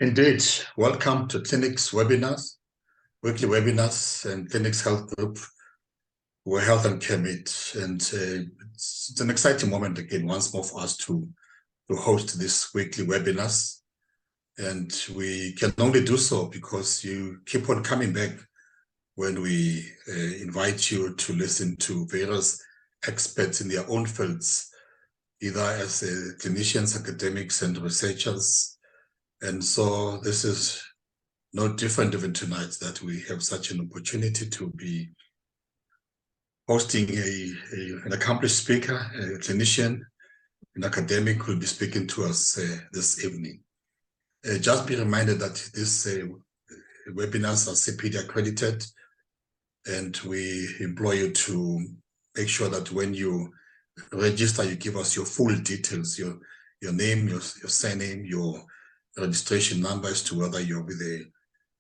Indeed. Welcome to Clinix webinars, weekly webinars, and Clinix Health Group, where health and care meet. And it's an exciting moment again, once more for us to host these weekly webinars. And we can only do so because you keep on coming back when we invite you to listen to various experts in their own fields, either as clinicians, academics, and researchers. And so this is no different even tonight that we have such an opportunity to be hosting an accomplished speaker, a clinician, an academic who will be speaking to us this evening. Just be reminded that these webinars are CPD accredited, and we implore you to make sure that when you register, you give us your full details, your name, your surname, your registration number as to whether you're with the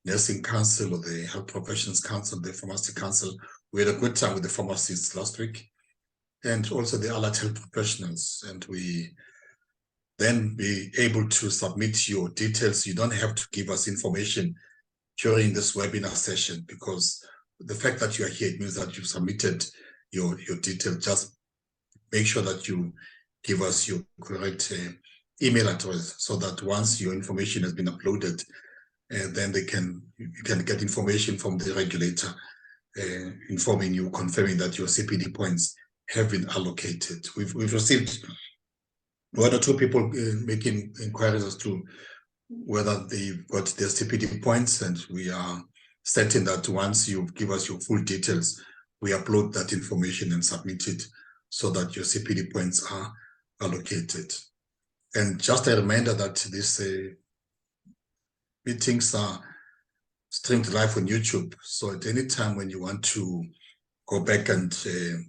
Nursing Council or the Health Professions Council, the Pharmacy Council. We had a good time with the pharmacists last week, and also the allied health professionals. And we then be able to submit your details. You don't have to give us information during this webinar session, because the fact that you are here, it means that you've submitted your details. Just make sure that you give us your correct email address, so that once your information has been uploaded, then you can get information from the regulator informing you, confirming that your CPD points have been allocated. We've received one or two people making inquiries as to whether they've got their CPD points, and we are certain that once you give us your full details, we upload that information and submit it so that your CPD points are allocated. And just a reminder that these meetings are streamed live on YouTube. So at any time when you want to go back and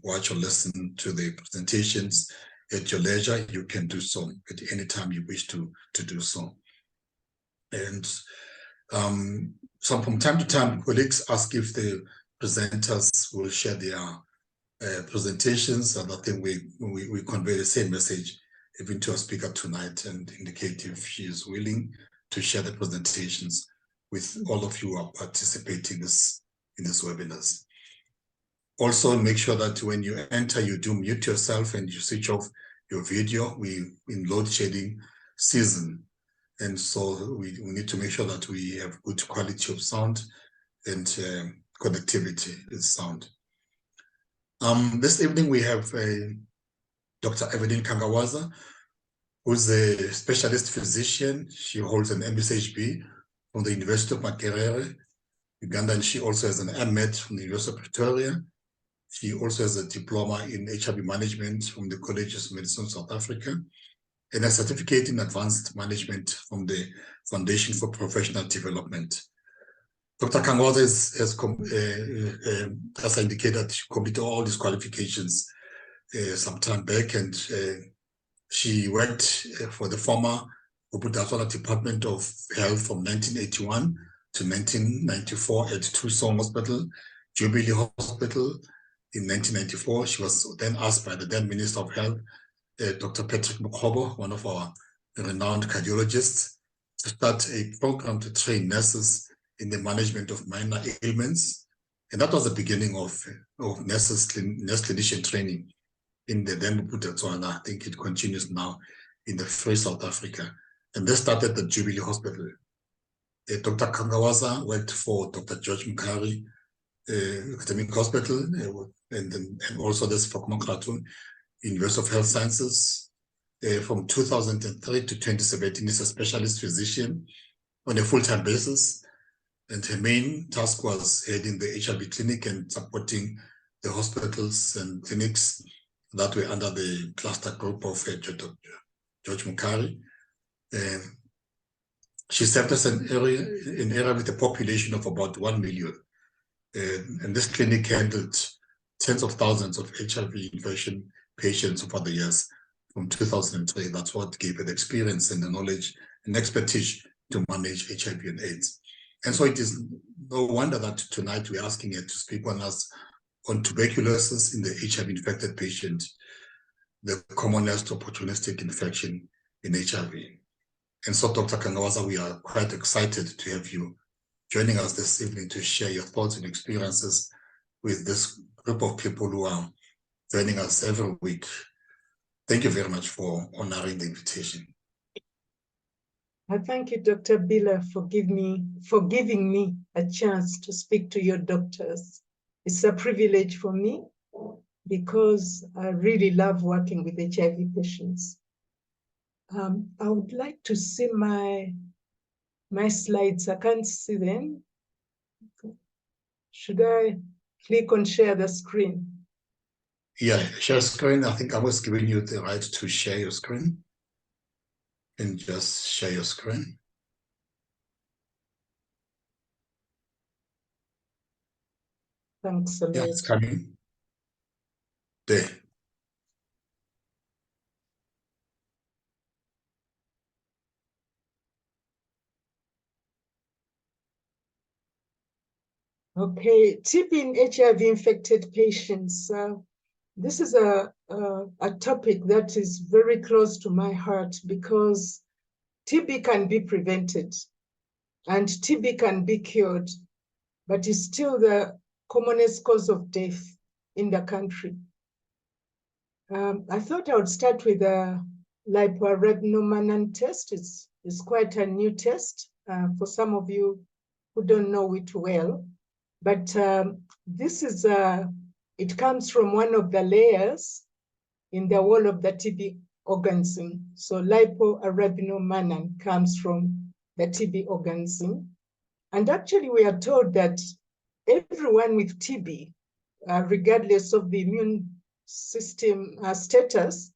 watch or listen to the presentations at your leisure, you can do so at any time you wish to do so. And so from time to time, colleagues ask if the presenters will share their presentations, and I think we convey the same message even to our speaker tonight, and indicate if she is willing to share the presentations with all of you who are participating in this webinars. Also, make sure that when you enter, you do mute yourself and you switch off your video. We in load shedding season, and so we need to make sure that we have good quality of sound and connectivity with sound. This evening we have Dr. Evelyn Kangawaza, who's a specialist physician. She holds an MSHB from the University of Makerere, Uganda, and she also has an MMed from the University of Pretoria. She also has a diploma in HIV management from the College of Medicine South Africa, and a certificate in advanced management from the Foundation for Professional Development. Dr. Kangawaza as I indicated, she completed all these qualifications some time back, and she worked for the former Bophuthatswana Department of Health from 1981 to 1994 at Tucson Hospital, Jubilee Hospital. In 1994, she was then asked by the then Minister of Health, Dr. Patrick Mokhobo, one of our renowned cardiologists, to start a program to train nurses in the management of minor ailments. And that was the beginning of nurse clinician training in the then Bophuthatswana. I think it continues now in the Free South Africa. And this started at the Jubilee Hospital. Dr. Kangawaza worked for Dr. George Mukari Academic Hospital, and also this for Komakratu University of Health Sciences. From 2003 to 2017, is a specialist physician on a full-time basis. And her main task was heading the HIV clinic and supporting the hospitals and clinics that were under the cluster group of George Mukari. She served as an area with a population of about 1 million. And this clinic handled tens of thousands of HIV infection patients over the years from 2003. That's what gave her the experience and the knowledge and expertise to manage HIV and AIDS. And so it is no wonder that tonight we're asking her to speak on us on tuberculosis in the HIV-infected patient, the commonest opportunistic infection in HIV. And so, Dr. Kangawaza, we are quite excited to have you joining us this evening to share your thoughts and experiences with this group of people who are joining us every week. Thank you very much for honoring the invitation. I thank you, Dr. Biller, for giving me a chance to speak to your doctors. It's a privilege for me because I really love working with HIV patients. I would like to see my slides. I can't see them. Should I click on share the screen? Yeah, share screen. I think I was giving you the right to share your screen. And just share your screen. Thanks a lot. Yeah, it's coming. There. Okay, TB in HIV-infected patients. This is a topic that is very close to my heart because TB can be prevented and TB can be cured, but it's still the commonest cause of death in the country. I thought I would start with a lipoarabinomannan test. It's quite a new test for some of you who don't know it well. But this is, it comes from one of the layers in the wall of the TB organism. So lipoarabinomannan comes from the TB organism. And actually we are told that everyone with TB, regardless of the immune system status,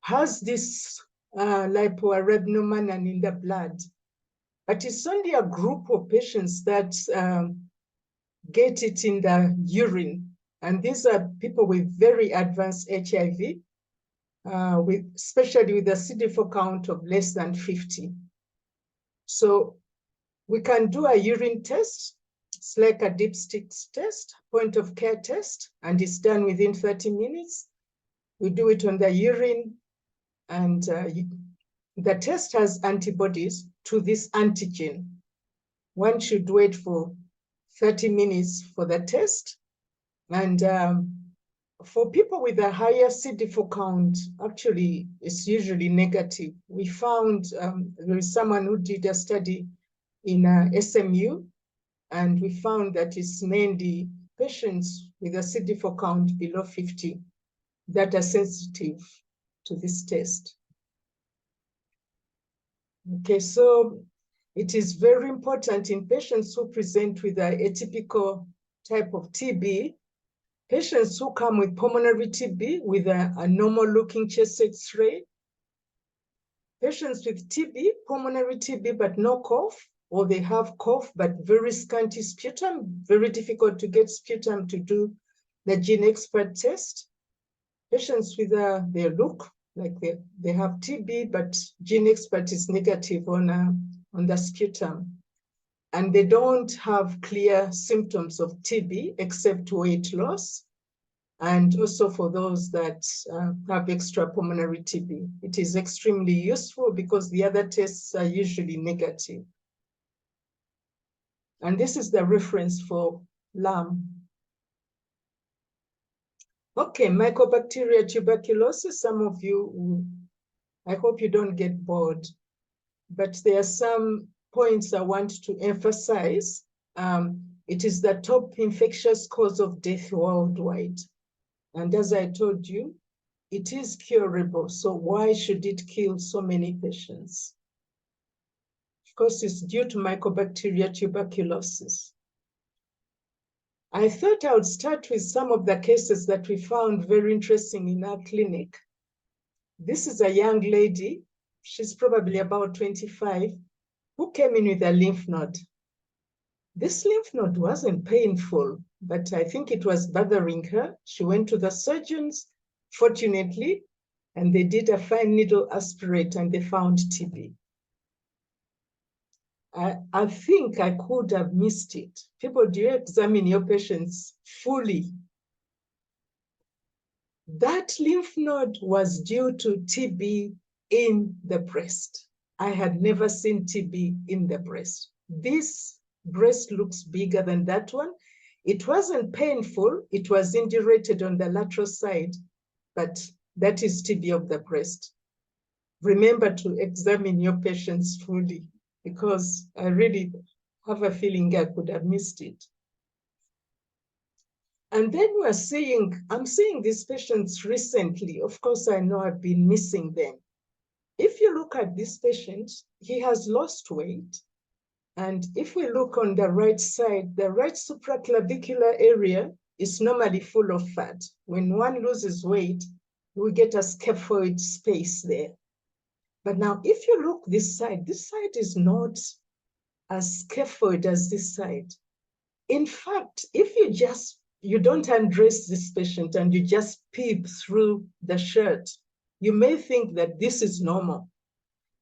has this lipoarabinomannan in the blood. But it's only a group of patients that get it in the urine. And these are people with very advanced HIV, especially with a CD4 count of less than 50. So we can do a urine test. It's like a dipstick test, point of care test, and it's done within 30 minutes. We do it on the urine, and the test has antibodies to this antigen. One should wait for 30 minutes for the test. And for people with a higher CD4 count, actually, it's usually negative. We found there is someone who did a study in SMU, and we found that it's mainly patients with a CD4 count below 50 that are sensitive to this test. Okay, so it is very important in patients who present with an atypical type of TB, patients who come with pulmonary TB with a normal looking chest X-ray, patients with TB, pulmonary TB, but no cough, or they have cough, but very scanty sputum, very difficult to get sputum to do the gene expert test. Patients with they look like they have TB, but gene expert is negative on the sputum. And they don't have clear symptoms of TB except weight loss. And also for those that have extrapulmonary TB. It is extremely useful because the other tests are usually negative. And this is the reference for LAM. Okay, Mycobacteria tuberculosis, some of you, I hope you don't get bored, but there are some points I want to emphasize. It is the top infectious cause of death worldwide. And as I told you, it is curable. So why should it kill so many patients? Of course, it's due to Mycobacteria tuberculosis. I thought I would start with some of the cases that we found very interesting in our clinic. This is a young lady, she's probably about 25, who came in with a lymph node. This lymph node wasn't painful, but I think it was bothering her. She went to the surgeons, fortunately, and they did a fine needle aspirate and they found TB. I think I could have missed it. People, do you examine your patients fully? That lymph node was due to TB in the breast. I had never seen TB in the breast. This breast looks bigger than that one. It wasn't painful. It was indurated on the lateral side, but that is TB of the breast. Remember to examine your patients fully, because I really have a feeling I could have missed it. And then I'm seeing these patients recently. Of course, I know I've been missing them. If you look at this patient, he has lost weight. And if we look on the right side, the right supraclavicular area is normally full of fat. When one loses weight, we get a scaphoid space there. But now, if you look this side is not as scaphoid as this side. In fact, if you don't undress this patient and you just peep through the shirt, you may think that this is normal.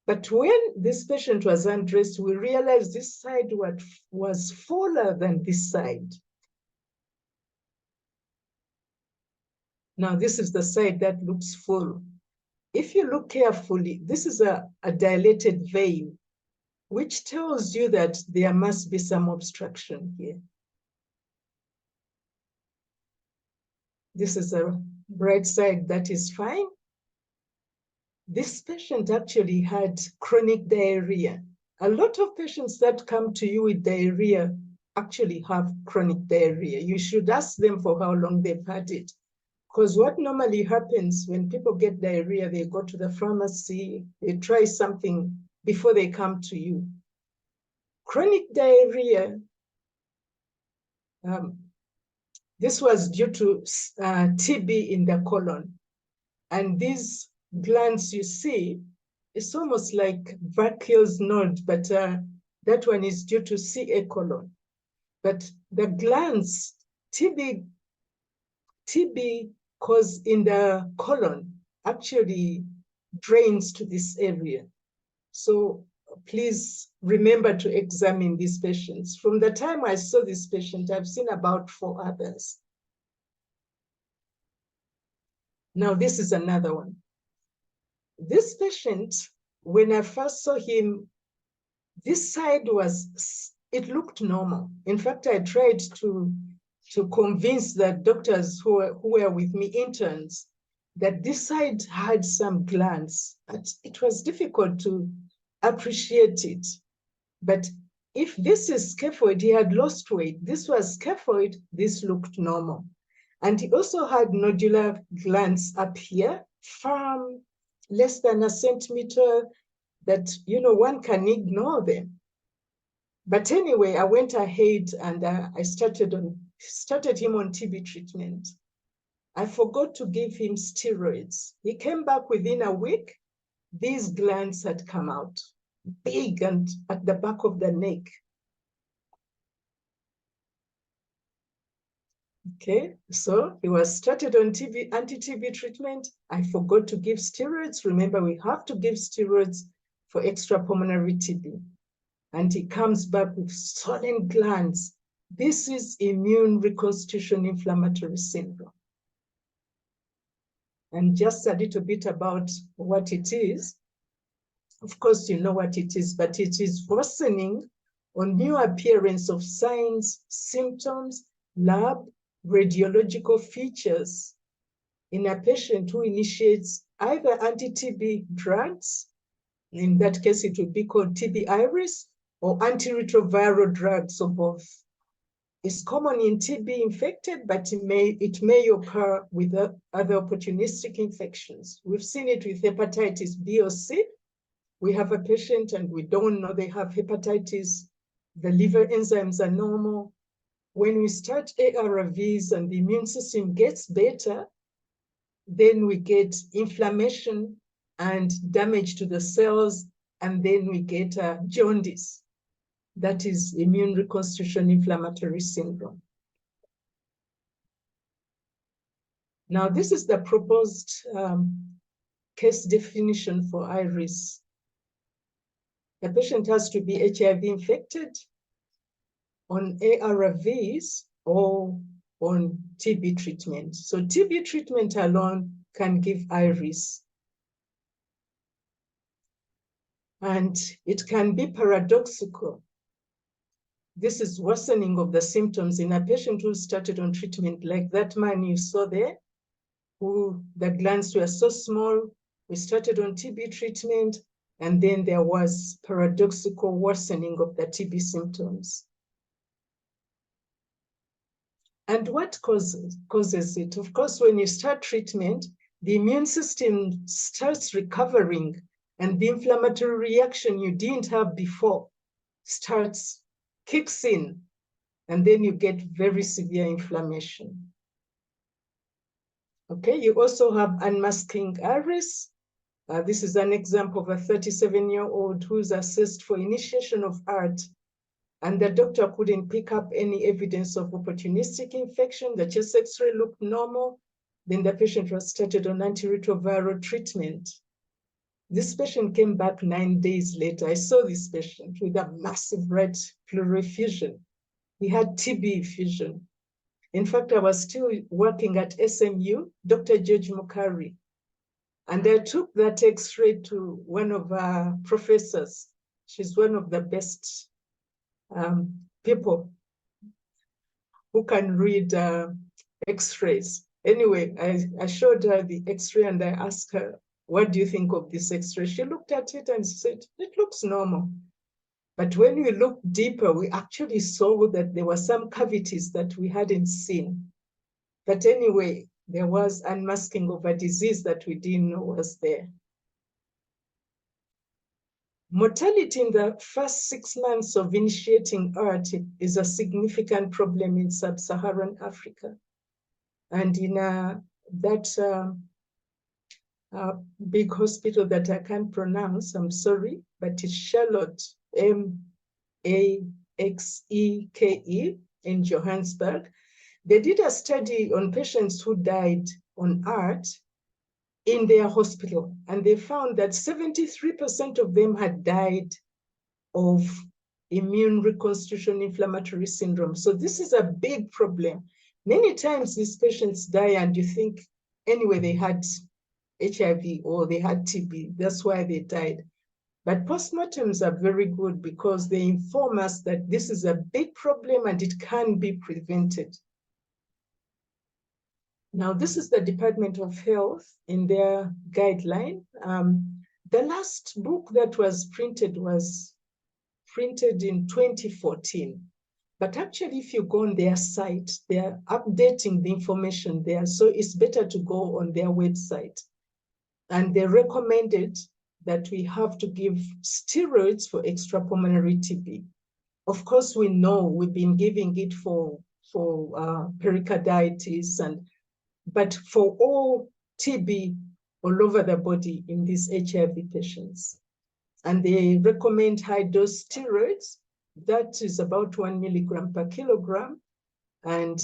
But when this patient was undressed, we realized this side was fuller than this side. Now, this is the side that looks full. If you look carefully, this is a dilated vein, which tells you that there must be some obstruction here. This is a right side that is fine. This patient actually had chronic diarrhea. A lot of patients that come to you with diarrhea actually have chronic diarrhea. You should ask them for how long they've had it. Because what normally happens when people get diarrhea, they go to the pharmacy, they try something before they come to you. Chronic diarrhea, this was due to TB in the colon. And these glands you see, it's almost like Vacuole's node, but that one is due to CA colon. But the glands, TB cause in the colon actually drains to this area. So please remember to examine these patients. From the time I saw this patient, I've seen about 4 others. Now, this is another one. This patient, when I first saw him, this side it looked normal. In fact, I tried to convince the doctors who were with me, interns, that this side had some glands, but it was difficult to appreciate it. But if this is scaphoid, he had lost weight. This was scaphoid, this looked normal. And he also had nodular glands up here, firm, less than a centimeter, that, one can ignore them. But anyway, I went ahead and I started him on TB treatment. I forgot to give him steroids. He came back within a week. These glands had come out, big and at the back of the neck. Okay, so he was started on anti-TB treatment. I forgot to give steroids. Remember, we have to give steroids for extrapulmonary TB. And he comes back with swollen glands. This is immune reconstitution inflammatory syndrome. And just a little bit about what it is. Of course, you know what it is, but it is worsening on new appearance of signs, symptoms, lab, radiological features in a patient who initiates either anti-TB drugs, in that case it would be called TB iris, or antiretroviral drugs, or both. It's common in TB infected, but it may occur with other opportunistic infections. We've seen it with hepatitis B or C. We have a patient and we don't know they have hepatitis. The liver enzymes are normal. When we start ARVs and the immune system gets better, then we get inflammation and damage to the cells, and then we get jaundice. That is immune reconstitution inflammatory syndrome. Now, this is the proposed case definition for iris. The patient has to be HIV infected, on ARVs, or on TB treatment. So TB treatment alone can give iris. and it can be paradoxical. This is worsening of the symptoms in a patient who started on treatment, like that man you saw there, who the glands were so small. We started on TB treatment, and then there was paradoxical worsening of the TB symptoms. And what causes it? Of course, when you start treatment, the immune system starts recovering, and the inflammatory reaction you didn't have before kicks in, and then you get very severe inflammation. Okay, you also have unmasking iris. This is an example of a 37-year-old who's assessed for initiation of ART, and the doctor couldn't pick up any evidence of opportunistic infection. The chest X-ray looked normal. Then the patient was started on antiretroviral treatment. This patient came back 9 days later. I saw this patient with a massive red pleural effusion. He had TB effusion. In fact, I was still working at SMU, Dr. George Mukari, and I took that X-ray to one of our professors. She's one of the best people who can read X-rays. Anyway, I showed her the X-ray and I asked her, what do you think of this X-ray? She looked at it and said, it looks normal. But when we looked deeper, we actually saw that there were some cavities that we hadn't seen. But anyway, there was unmasking of a disease that we didn't know was there. Mortality in the first 6 months of initiating ART is a significant problem in sub-Saharan Africa. And in that big hospital that I can't pronounce, I'm sorry, but it's Charlotte, M-A-X-E-K-E in Johannesburg. They did a study on patients who died on ART in their hospital, and they found that 73% of them had died of immune reconstitution inflammatory syndrome. So this is a big problem. Many times these patients die and you think, anyway, they had HIV or they had TB, that's why they died. But postmortems are very good because they inform us that this is a big problem and it can be prevented. Now, this is the Department of Health in their guideline. The last book that was printed in 2014. But actually, if you go on their site, they're updating the information there. So it's better to go on their website. And they recommended that we have to give steroids for extrapulmonary TB. Of course, we know we've been giving it for pericarditis, but for all TB all over the body in these HIV patients. And they recommend high-dose steroids. That is about 1 milligram per kilogram. And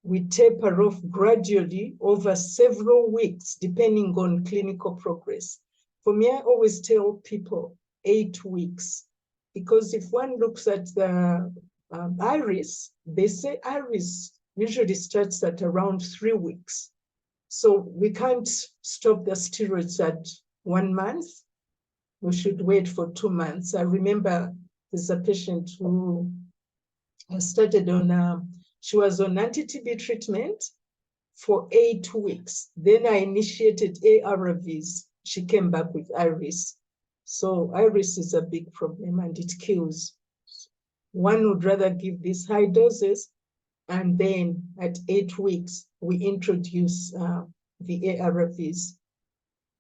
we taper off gradually over several weeks, depending on clinical progress. For me, I always tell people 8 weeks, because if one looks at the iris, they say iris usually starts at around 3 weeks. So we can't stop the steroids at 1 month. We should wait for 2 months. I remember there's a patient who started on, she was on anti-TB treatment for 8 weeks. Then I initiated ARVs. She came back with iris. So iris is a big problem and it kills. One would rather give these high doses, and then at 8 weeks, we introduce the ARVs.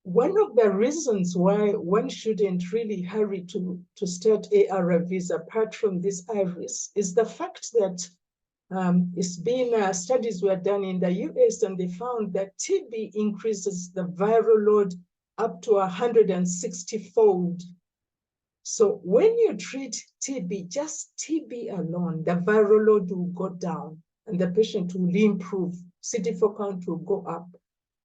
One of the reasons why one shouldn't really hurry to start ARVs apart from this iris is the fact that it's been studies were done in the US, and they found that TB increases the viral load up to 160-fold. So when you treat TB, just TB alone, the viral load will go down and the patient will improve. CD4 count will go up.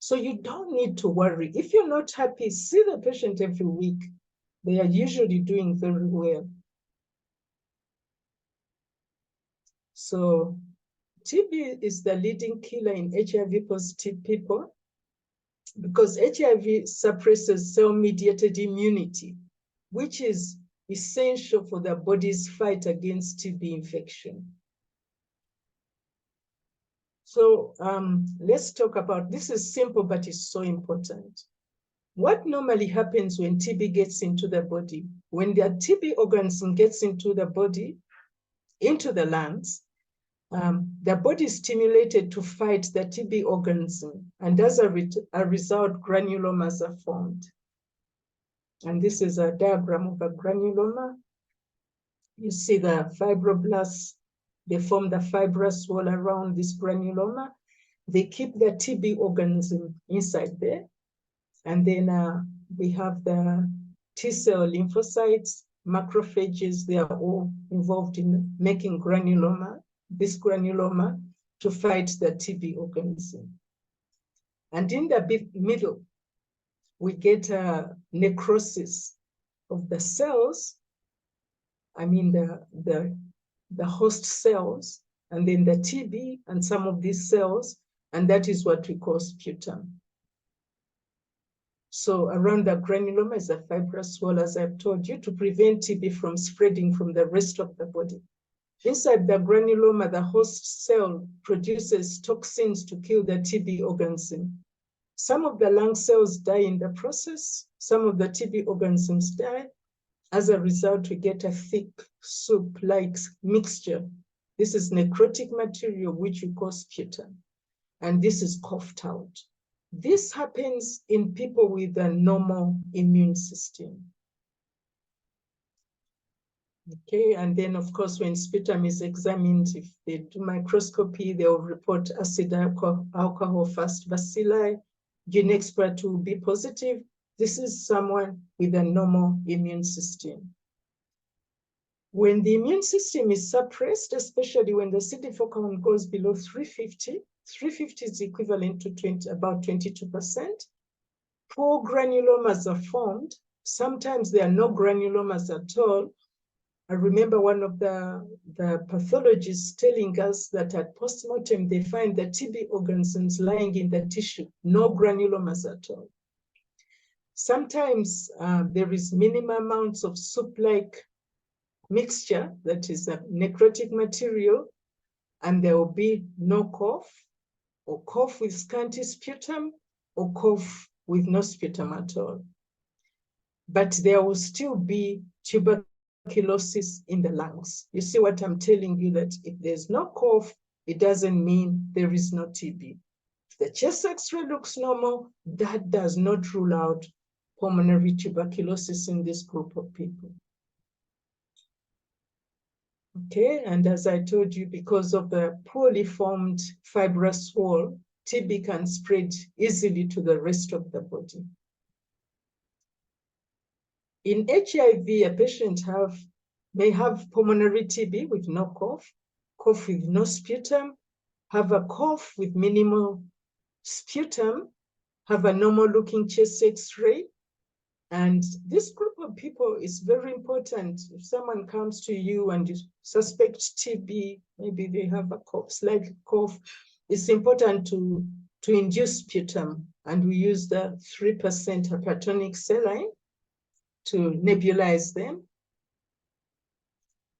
So you don't need to worry. If you're not happy, see the patient every week. They are usually doing very well. So TB is the leading killer in HIV positive people because HIV suppresses cell-mediated immunity. which is essential for the body's fight against TB infection. So let's talk about, this is simple, but it's so important. What normally happens when TB gets into the body? When the TB organism gets into the body, into the lungs, the body is stimulated to fight the TB organism, and as a result, granulomas are formed. And this is a diagram of a granuloma. You see the fibroblasts, they form the fibrous wall around this granuloma. They keep the TB organism inside there. And then we have the T-cell lymphocytes, macrophages, they are all involved in making granuloma, this granuloma, to fight the TB organism. And in the middle, we get a necrosis of the cells, I mean the host cells, and then the TB and some of these cells, and that is what we call sputum. So around the granuloma is a fibrous wall, as I've told you, to prevent TB from spreading from the rest of the body. Inside the granuloma, the host cell produces toxins to kill the TB organism. Some of the lung cells die in the process. Some of the TB organisms die. As a result, we get a thick soup-like mixture. This is necrotic material, which we call sputum. And this is coughed out. This happens in people with a normal immune system. Okay, and then of course, when sputum is examined, if they do microscopy, they will report acid alcohol fast bacilli. Gene expert will be positive. This is someone with a normal immune system. When the immune system is suppressed, especially when the CD4 count goes below 350, 350 is equivalent to about 22%. Poor granulomas are formed. Sometimes there are no granulomas at all. I remember one of the pathologists telling us that at postmortem, they find the TB organisms lying in the tissue, no granulomas at all. Sometimes there is minimum amounts of soup-like mixture, that is a necrotic material, and there will be no cough, or cough with scanty sputum, or cough with no sputum at all. But there will still be tuberculosis in the lungs. You see what I'm telling you, that if there's no cough, it doesn't mean there is no TB. If the chest X-ray looks normal, that does not rule out pulmonary tuberculosis in this group of people. Okay, and as I told you, because of the poorly formed fibrous wall, TB can spread easily to the rest of the body. In HIV, a patient may have pulmonary TB with no cough, cough with no sputum, have a cough with minimal sputum, have a normal looking chest X-ray. And this group of people is very important. If someone comes to you and you suspect TB, maybe they have a cough, slight cough, it's important to induce sputum. And we use the 3% hypertonic saline to nebulize them.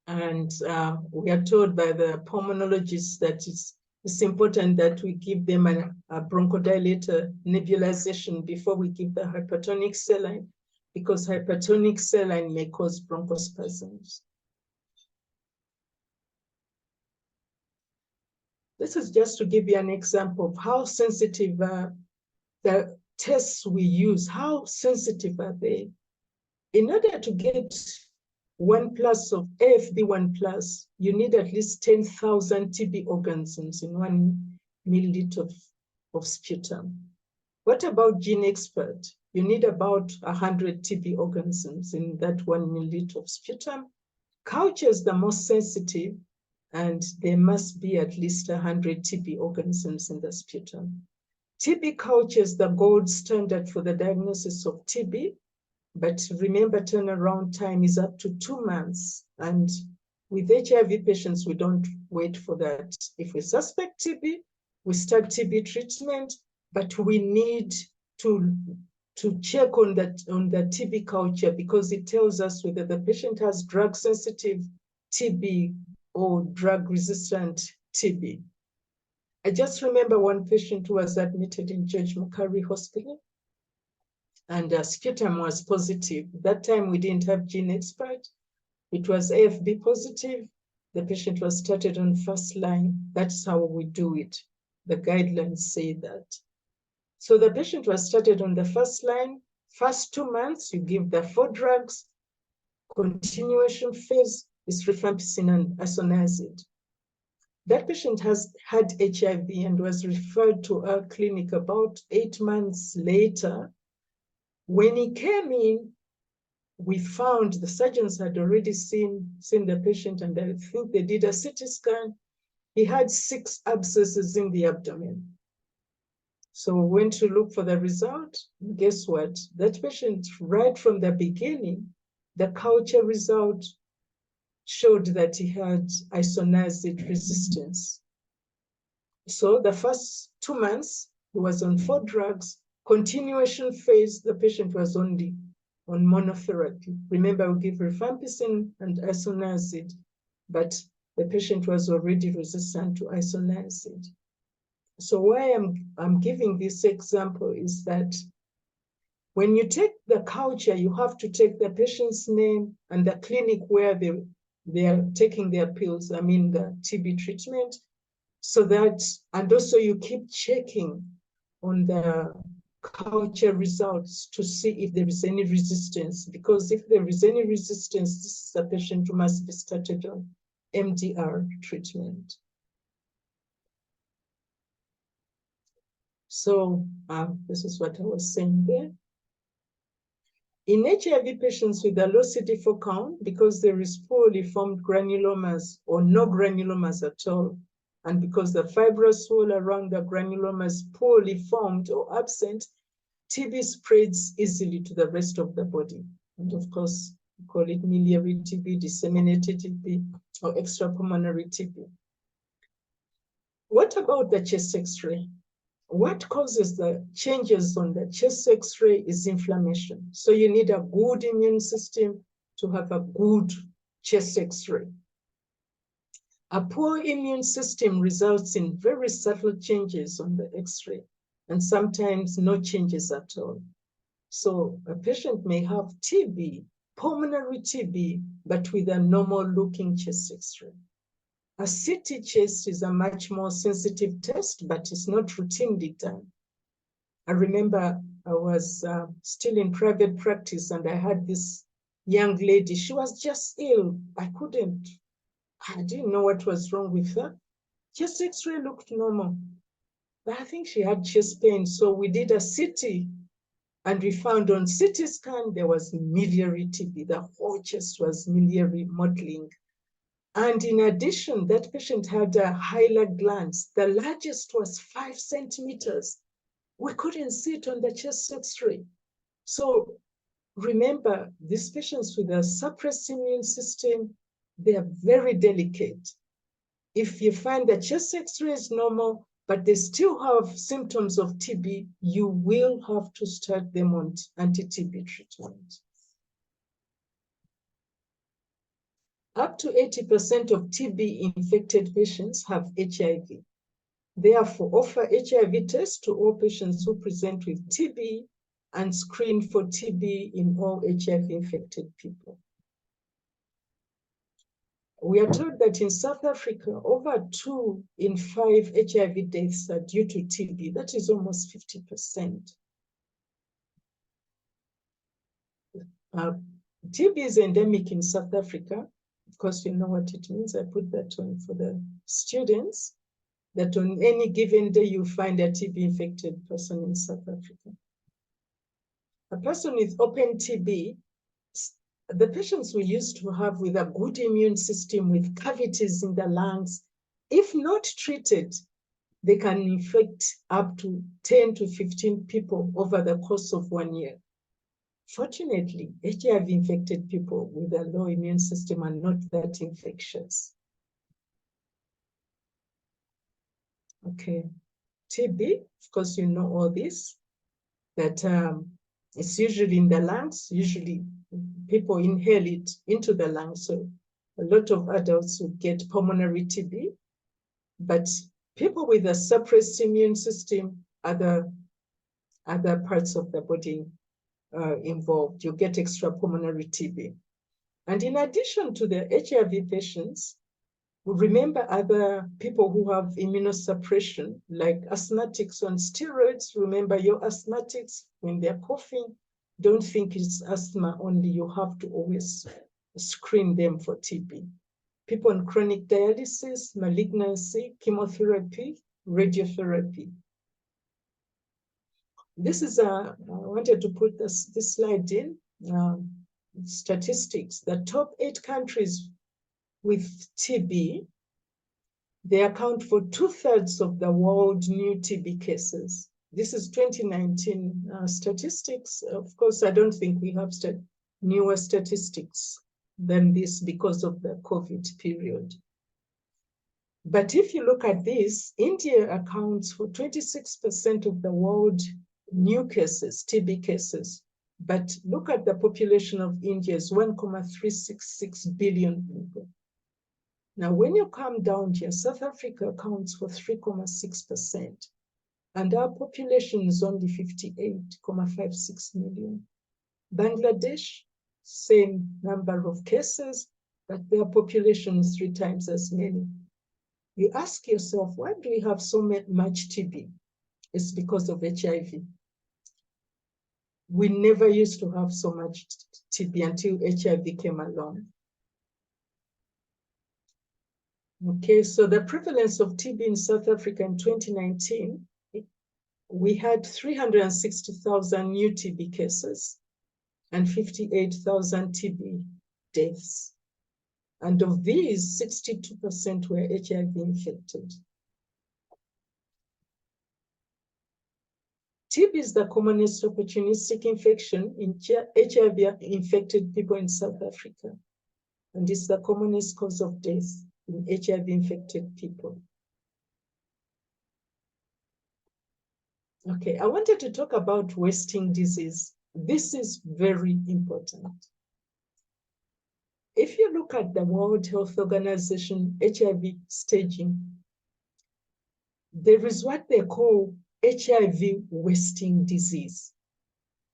And we are told by the pulmonologists that it's important that we give them a bronchodilator nebulization before we give the hypertonic saline, because hypertonic saline may cause bronchospasms. This is just to give you an example of how sensitive the tests we use, how sensitive are they? In order to get 1+ of AFB1+, you need at least 10,000 TB organisms in 1 milliliter of sputum. What about gene expert? You need about 100 TB organisms in that 1 milliliter of sputum. Culture is the most sensitive, and there must be at least 100 TB organisms in the sputum. TB culture is the gold standard for the diagnosis of TB, but remember, turnaround time is up to 2 months. And with HIV patients, we don't wait for that. If we suspect TB, we start TB treatment, but we need to to check on the TB culture, because it tells us whether the patient has drug-sensitive TB or drug-resistant TB. I just remember one patient who was admitted in George Muckary Hospital, and sputum was positive. That time we didn't have gene expert. It was AFB positive. The patient was started on first line. That's how we do it. The guidelines say that. So the patient was started on the first line. First 2 months, you give the 4 drugs. Continuation phase is rifampicin and isoniazid. That patient has had HIV and was referred to our clinic about 8 months later. When he came in, we found the surgeons had already seen the patient, and I think they did a CT scan. He had 6 abscesses in the abdomen. So we went to look for the result. Guess what? That patient, right from the beginning, the culture result showed that he had isoniazid resistance. So the first 2 months, he was on 4 drugs. Continuation phase, the patient was only on monotherapy. Remember, we give rifampicin and isoniazid, but the patient was already resistant to isoniazid. So why I'm giving this example is that when you take the culture, you have to take the patient's name and the clinic where they are taking their pills, I mean the TB treatment, so that, and also you keep checking on the culture results to see if there is any resistance, because if there is any resistance, this is a patient who must be started on MDR treatment. So this is what I was saying there. In HIV patients with a low CD4 count, because there is poorly formed granulomas or no granulomas at all, and because the fibrous wall around the granuloma is poorly formed or absent, TB spreads easily to the rest of the body. And of course, we call it miliary TB, disseminated TB, or extrapulmonary TB. What about the chest X-ray? What causes the changes on the chest X-ray is inflammation. So you need a good immune system to have a good chest X-ray. A poor immune system results in very subtle changes on the X-ray, and sometimes no changes at all. So a patient may have TB, pulmonary TB, but with a normal looking chest X-ray. A CT chest is a much more sensitive test, but it's not routinely done. I remember I was still in private practice, and I had this young lady. She was just ill. I didn't know what was wrong with her. Chest X-ray looked normal, but I think she had chest pain. So we did a CT, and we found on CT scan there was miliary TB. The whole chest was miliary mottling. And in addition, that patient had a hilar glands. The largest was 5 centimeters. We couldn't see it on the chest X-ray. So remember, these patients with a suppressed immune system, they are very delicate. If you find the chest X-ray is normal, but they still have symptoms of TB, you will have to start them on anti-TB treatment. Up to 80% of TB-infected patients have HIV. Therefore, offer HIV tests to all patients who present with TB and screen for TB in all HIV-infected people. We are told that in South Africa, over 2 in 5 HIV deaths are due to TB. That is almost 50%. TB is endemic in South Africa. Of course, you know what it means. I put that on for the students, that on any given day you find a TB-infected person in South Africa. A person with open TB, the patients we used to have with a good immune system with cavities in the lungs, if not treated, they can infect up to 10 to 15 people over the course of 1 year. Fortunately, HIV-infected people with a low immune system are not that infectious. Okay, TB, of course, you know all this, that It's usually in the lungs. Usually people inhale it into the lungs. So a lot of adults would get pulmonary TB, but people with a suppressed immune system, other parts of the body involved, you get extrapulmonary TB. And in addition to the HIV patients, remember other people who have immunosuppression, like asthmatics on steroids. Remember your asthmatics, when they're coughing, don't think it's asthma only. You have to always screen them for TB. People on chronic dialysis, malignancy, chemotherapy, radiotherapy. This is I wanted to put this slide in, statistics. The top 8 countries with TB, they account for 2/3 of the world new TB cases. This is 2019 statistics. Of course, I don't think we have newer statistics than this because of the COVID period. But if you look at this, India accounts for 26% of the world new cases, TB cases. But look at the population of India is 1,366 billion people. Now, when you come down here, South Africa accounts for 3,6%, and our population is only 58,56 million. Bangladesh, same number of cases, but their population is 3 times as many. You ask yourself, why do we have so much TB? It's because of HIV. We never used to have so much TB until HIV came along. Okay, so the prevalence of TB in South Africa in 2019, we had 360,000 new TB cases and 58,000 TB deaths. And of these, 62% were HIV infected. TB is the commonest opportunistic infection in HIV-infected people in South Africa, and it's the commonest cause of death in HIV-infected people. Okay, I wanted to talk about wasting disease. This is very important. If you look at the World Health Organization HIV staging, there is what they call HIV wasting disease.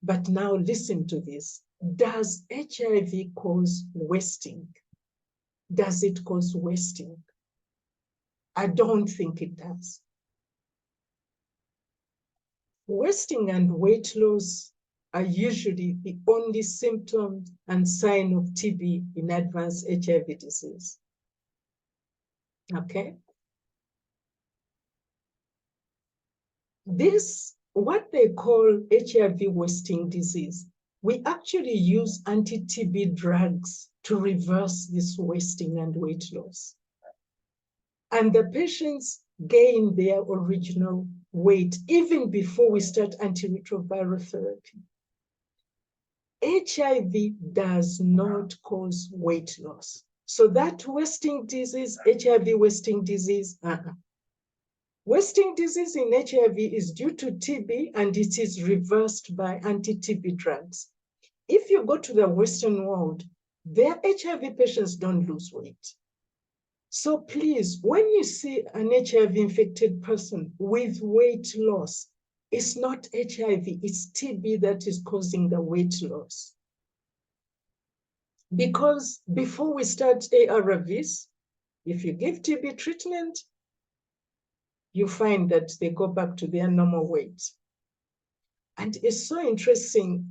But now listen to this. Does HIV cause wasting? Does it cause wasting? I don't think it does. Wasting and weight loss are usually the only symptom and sign of TB in advanced HIV disease. Okay? This, what they call HIV wasting disease, we actually use anti-TB drugs to reverse this wasting and weight loss. And the patients gain their original weight even before we start antiretroviral therapy. HIV does not cause weight loss. So that wasting disease, HIV wasting disease, wasting disease in HIV is due to TB and it is reversed by anti-TB drugs. If you go to the Western world, their HIV patients don't lose weight. So please, when you see an HIV-infected person with weight loss, it's not HIV, it's TB that is causing the weight loss. Because before we start ARVs, if you give TB treatment, you find that they go back to their normal weight. And it's so interesting.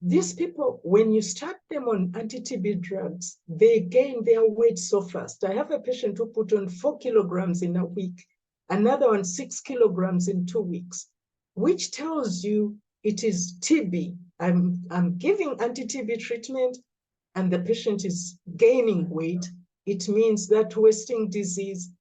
These people, when you start them on anti-TB drugs, they gain their weight so fast. I have a patient who put on 4 kilograms in a week, another on 6 kilograms in 2 weeks, which tells you it is TB. I'm giving anti-TB treatment and the patient is gaining weight. It means that wasting disease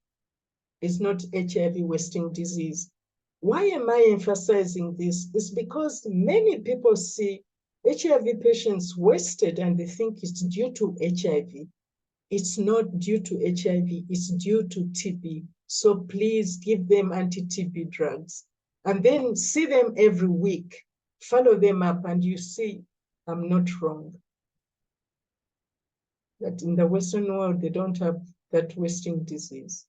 is not HIV wasting disease. Why am I emphasizing this? It's because many people see HIV patients wasted and they think it's due to HIV. It's not due to HIV, it's due to TB. So please give them anti-TB drugs and then see them every week follow them up and you see I'm not wrong. That in the Western world, they don't have that wasting disease.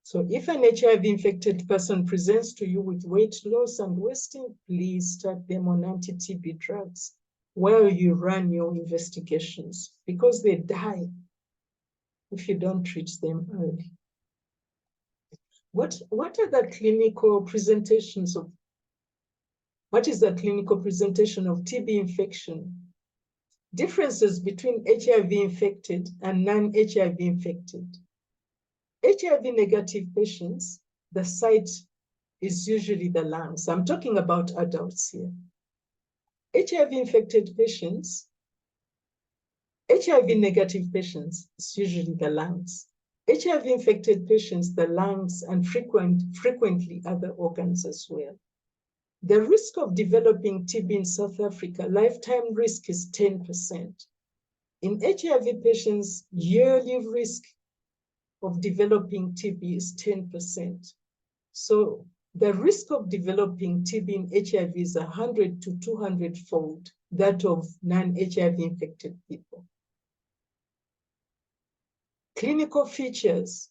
So if an HIV-infected person presents to you with weight loss and wasting, please start them on anti-TB drugs while you run your investigations, because they die if you don't treat them early. What are the clinical presentations of, what is the clinical presentation of TB infection? Differences between HIV-infected and non-HIV infected. HIV-negative patients, the site is usually the lungs. I'm talking about adults here. HIV-infected patients, HIV-negative patients, it's usually the lungs. HIV-infected patients, the lungs, and frequently other organs as well. The risk of developing TB in South Africa, lifetime risk is 10%. In HIV patients, yearly risk of developing TB is 10%. So the risk of developing TB in HIV is 100 to 200-fold that of non-HIV infected people. Clinical features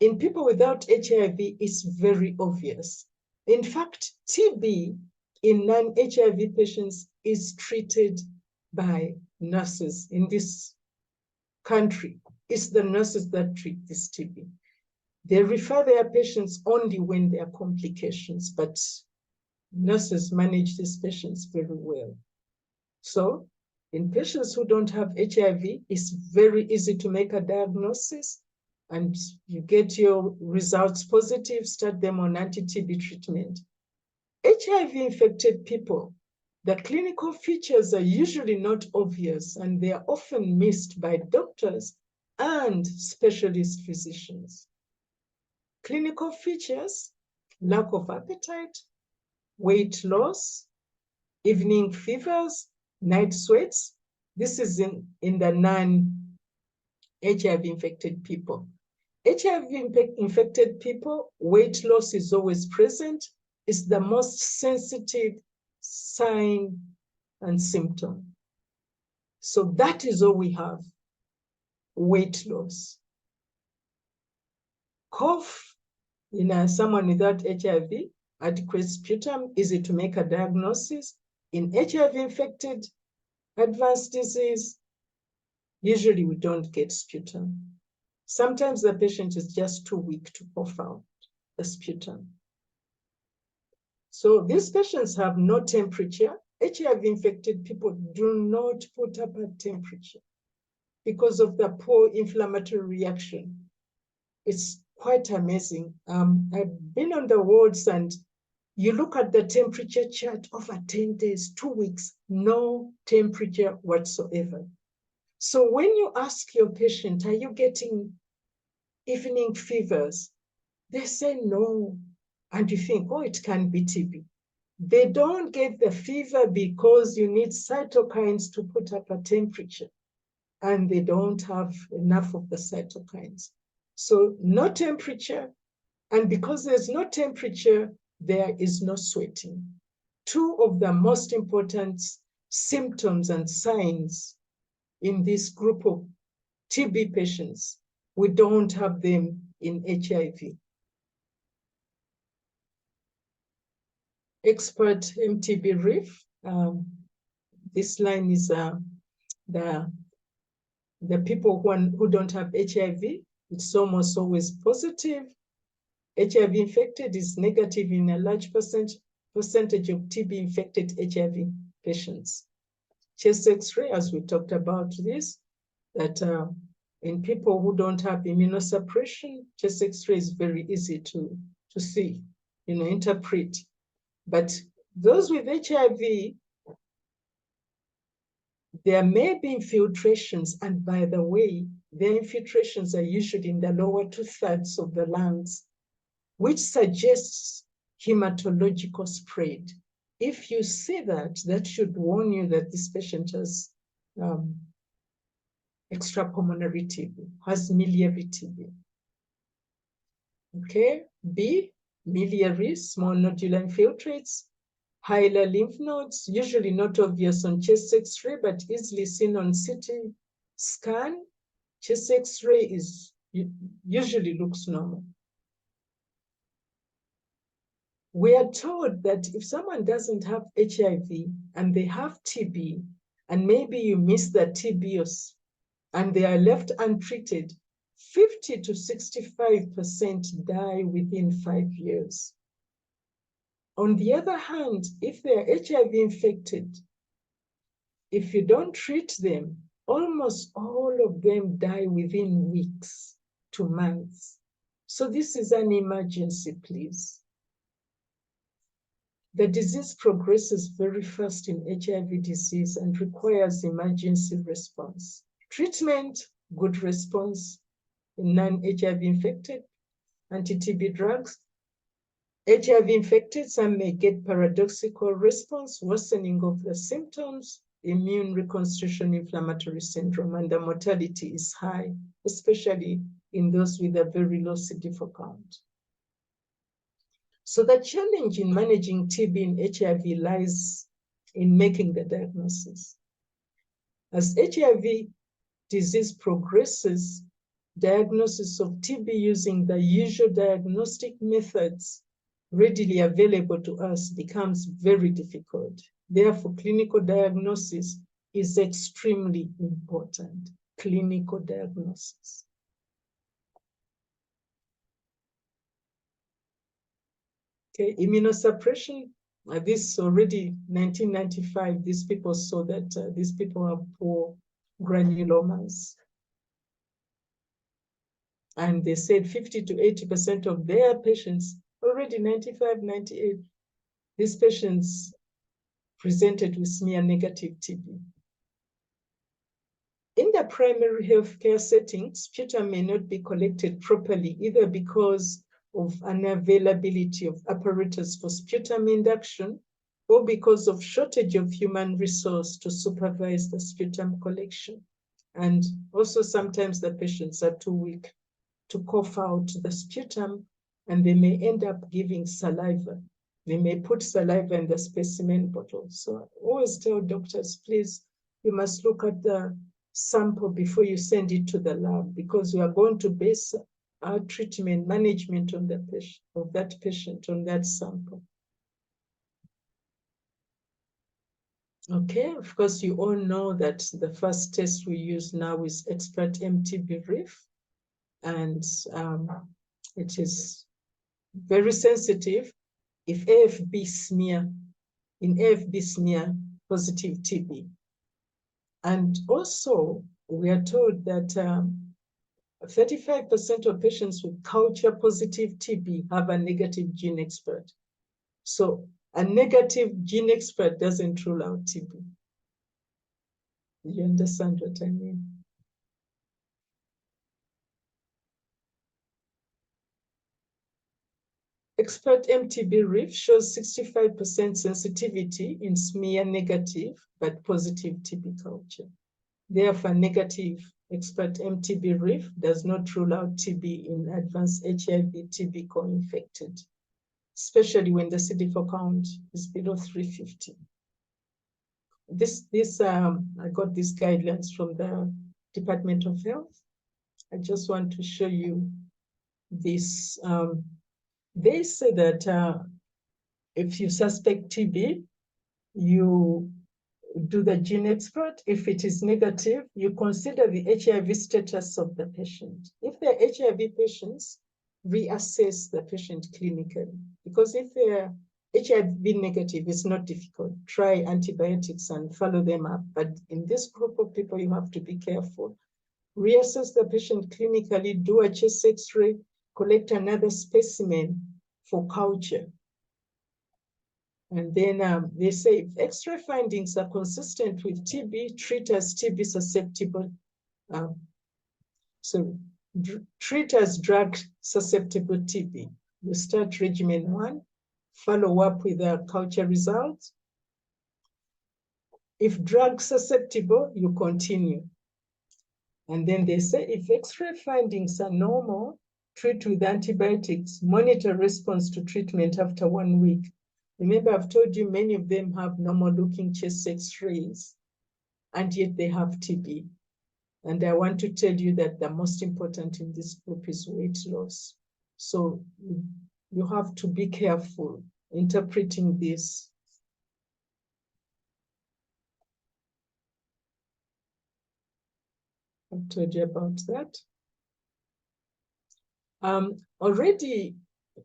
in people without HIV is very obvious. In fact, TB in non-HIV patients is treated by nurses in this country. It's the nurses that treat this TB. They refer their patients only when there are complications, but nurses manage these patients very well. So in patients who don't have HIV, it's very easy to make a diagnosis, and you get your results positive, start them on anti-TB treatment. HIV-infected people, the clinical features are usually not obvious, and they are often missed by doctors and specialist physicians. Clinical features: lack of appetite, weight loss, evening fevers, night sweats. This is in the non-HIV infected people. HIV infected people, weight loss is always present. It's the most sensitive sign and symptom. So that is all we have: weight loss. Cough in someone without HIV, adequate sputum, easy to make a diagnosis. In HIV-infected advanced disease, usually we don't get sputum. Sometimes the patient is just too weak to cough out the sputum. So these patients have no temperature. HIV-infected people do not put up a temperature because of the poor inflammatory reaction. It's quite amazing. I've been on the wards, and you look at the temperature chart over 10 days, 2 weeks, no temperature whatsoever. So when you ask your patient, are you getting evening fevers? They say no. And you think, oh, it can be TB. They don't get the fever because you need cytokines to put up a temperature, and they don't have enough of the cytokines. So no temperature, and because there's no temperature, there is no sweating. Two of the most important symptoms and signs in this group of TB patients. We don't have them in HIV. Expert MTB RIF. This line is the people who don't have HIV. It's almost always positive. HIV infected is negative in a large percentage of TB infected HIV patients. Chest X-ray, as we talked about this, that in people who don't have immunosuppression, chest X-ray is very easy to see, interpret. But those with HIV, there may be infiltrations, and by the way, their infiltrations are usually in the lower 2/3 of the lungs, which suggests hematological spread. If you see that, that should warn you that this patient has extrapulmonary TB, has miliary TB. Okay, B, miliary, small nodular infiltrates, hilar lymph nodes, usually not obvious on chest X-ray, but easily seen on CT scan. Chest X-ray usually looks normal. We are told that if someone doesn't have HIV and they have TB, and maybe you miss the TB and they are left untreated, 50 to 65% die within 5 years. On the other hand, if they are HIV infected, if you don't treat them, almost all of them die within weeks to months. So this is an emergency, please. The disease progresses very fast in HIV disease and requires emergency response. Treatment, good response in non-HIV infected, anti-TB drugs. HIV infected, some may get paradoxical response, worsening of the symptoms, immune reconstitution inflammatory syndrome, and the mortality is high, especially in those with a very low CD4 count. So the challenge in managing TB in HIV lies in making the diagnosis. As HIV disease progresses, diagnosis of TB using the usual diagnostic methods readily available to us becomes very difficult. Therefore, clinical diagnosis is extremely important. Clinical diagnosis. Okay, immunosuppression. This already 1995, these people saw that these people have poor granulomas. And they said 50 to 80% of their patients, already 95, 98, these patients presented with smear negative TB. In the primary healthcare setting, sputum may not be collected properly, either because of unavailability of apparatus for sputum induction, or because of shortage of human resource to supervise the sputum collection. And also sometimes the patients are too weak to cough out the sputum, and they may end up giving saliva. They may put saliva in the specimen bottle. So I always tell doctors, please, you must look at the sample before you send it to the lab, because we are going to base our treatment management on the patient, of that patient, on that sample. Okay, of course, you all know that the first test we use now is expert MTB RIF, and it is very sensitive if AFB smear, in AFB smear, positive TB. And also, we are told that 35% of patients with culture positive TB have a negative gene expert. So a negative gene expert doesn't rule out TB. You understand what I mean? Expert MTB RIF shows 65% sensitivity in smear negative but positive TB culture. Therefore, negative expert MTB RIF does not rule out TB in advanced HIV TB co-infected, especially when the CD4 count is below 350. I got these guidelines from the Department of Health. I just want to show you this. They say that if you suspect TB, you do the gene expert. If it is negative, you consider the HIV status of the patient. If they're HIV patients, reassess the patient clinically. Because if they're HIV negative, it's not difficult. Try antibiotics and follow them up. But in this group of people, you have to be careful. Reassess the patient clinically, do a chest X-ray, collect another specimen for culture. And then they say if X-ray findings are consistent with TB, treat as TB susceptible. Treat as drug susceptible TB. You start regimen 1, follow up with the culture results. If drug susceptible, you continue. And then they say if X-ray findings are normal, treat with antibiotics, monitor response to treatment after 1 week. Remember, I've told you many of them have normal looking chest X-rays, and yet they have TB. And I want to tell you that the most important in this group is weight loss. So you have to be careful interpreting this. I've told you about that. Already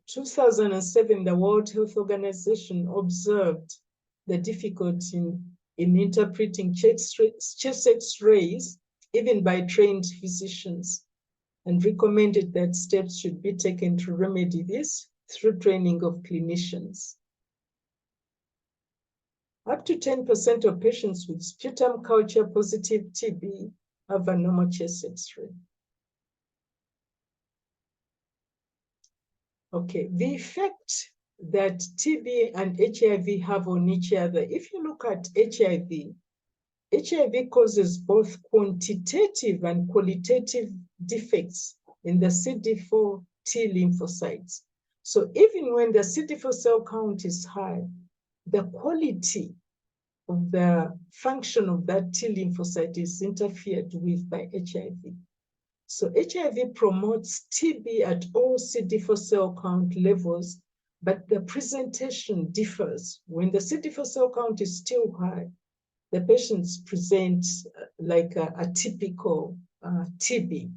2007, the World Health Organization observed the difficulty in interpreting chest X-rays, even by trained physicians, and recommended that steps should be taken to remedy this through training of clinicians. Up to 10% of patients with sputum culture positive TB have a normal chest X-ray. Okay, the effect that TB and HIV have on each other. If you look at HIV causes both quantitative and qualitative defects in the CD4 T lymphocytes. So even when the CD4 cell count is high, the quality of the function of that T lymphocyte is interfered with by HIV. So HIV promotes TB at all CD4 cell count levels, but the presentation differs. When the CD4 cell count is still high, the patients present like a typical TB.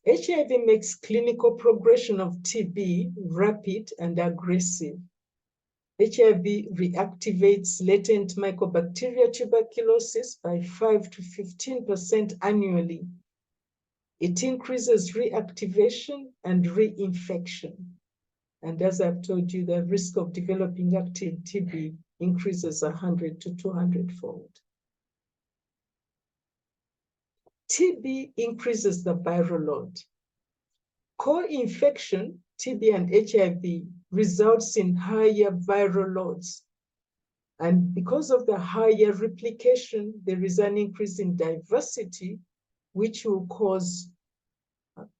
HIV makes clinical progression of TB rapid and aggressive. HIV reactivates latent mycobacteria tuberculosis by 5 to 15% annually. It increases reactivation and reinfection. And as I've told you, the risk of developing active TB increases 100 to 200-fold. TB increases the viral load. Co-infection, TB and HIV, results in higher viral loads. And because of the higher replication, there is an increase in diversity, which will cause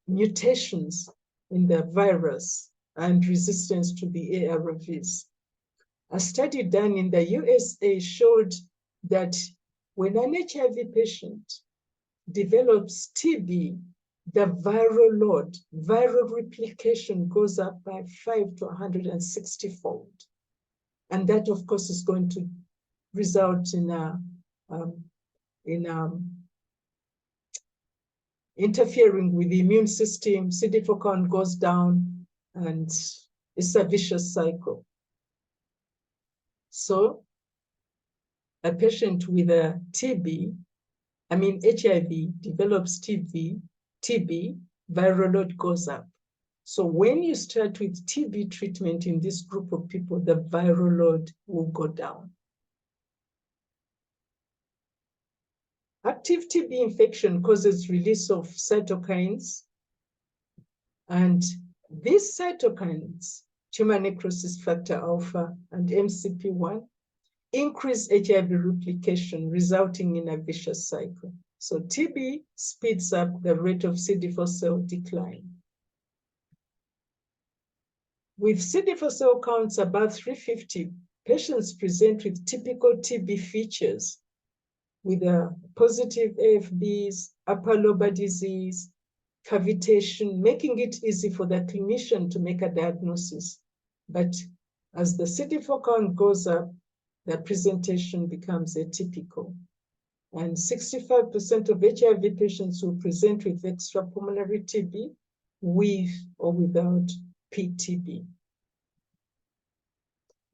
mutations in the virus and resistance to the ARVs. A study done in the USA showed that when an HIV patient develops TB, the viral load, viral replication goes up by 5 to 160-fold. And that, of course, is going to result in interfering with the immune system. CD4 count goes down, and it's a vicious cycle. So a patient with a HIV develops TB, viral load goes up. So when you start with TB treatment in this group of people, the viral load will go down. Active TB infection causes release of cytokines, and these cytokines, tumor necrosis factor alpha and MCP1, increase HIV replication, resulting in a vicious cycle. So TB speeds up the rate of CD4 cell decline. With CD4 cell counts above 350, patients present with typical TB features, with positive AFBs, upper lobar disease, cavitation, making it easy for the clinician to make a diagnosis. But as the CD4 count goes up, the presentation becomes atypical. And 65% of HIV patients will present with extrapulmonary TB with or without PTB.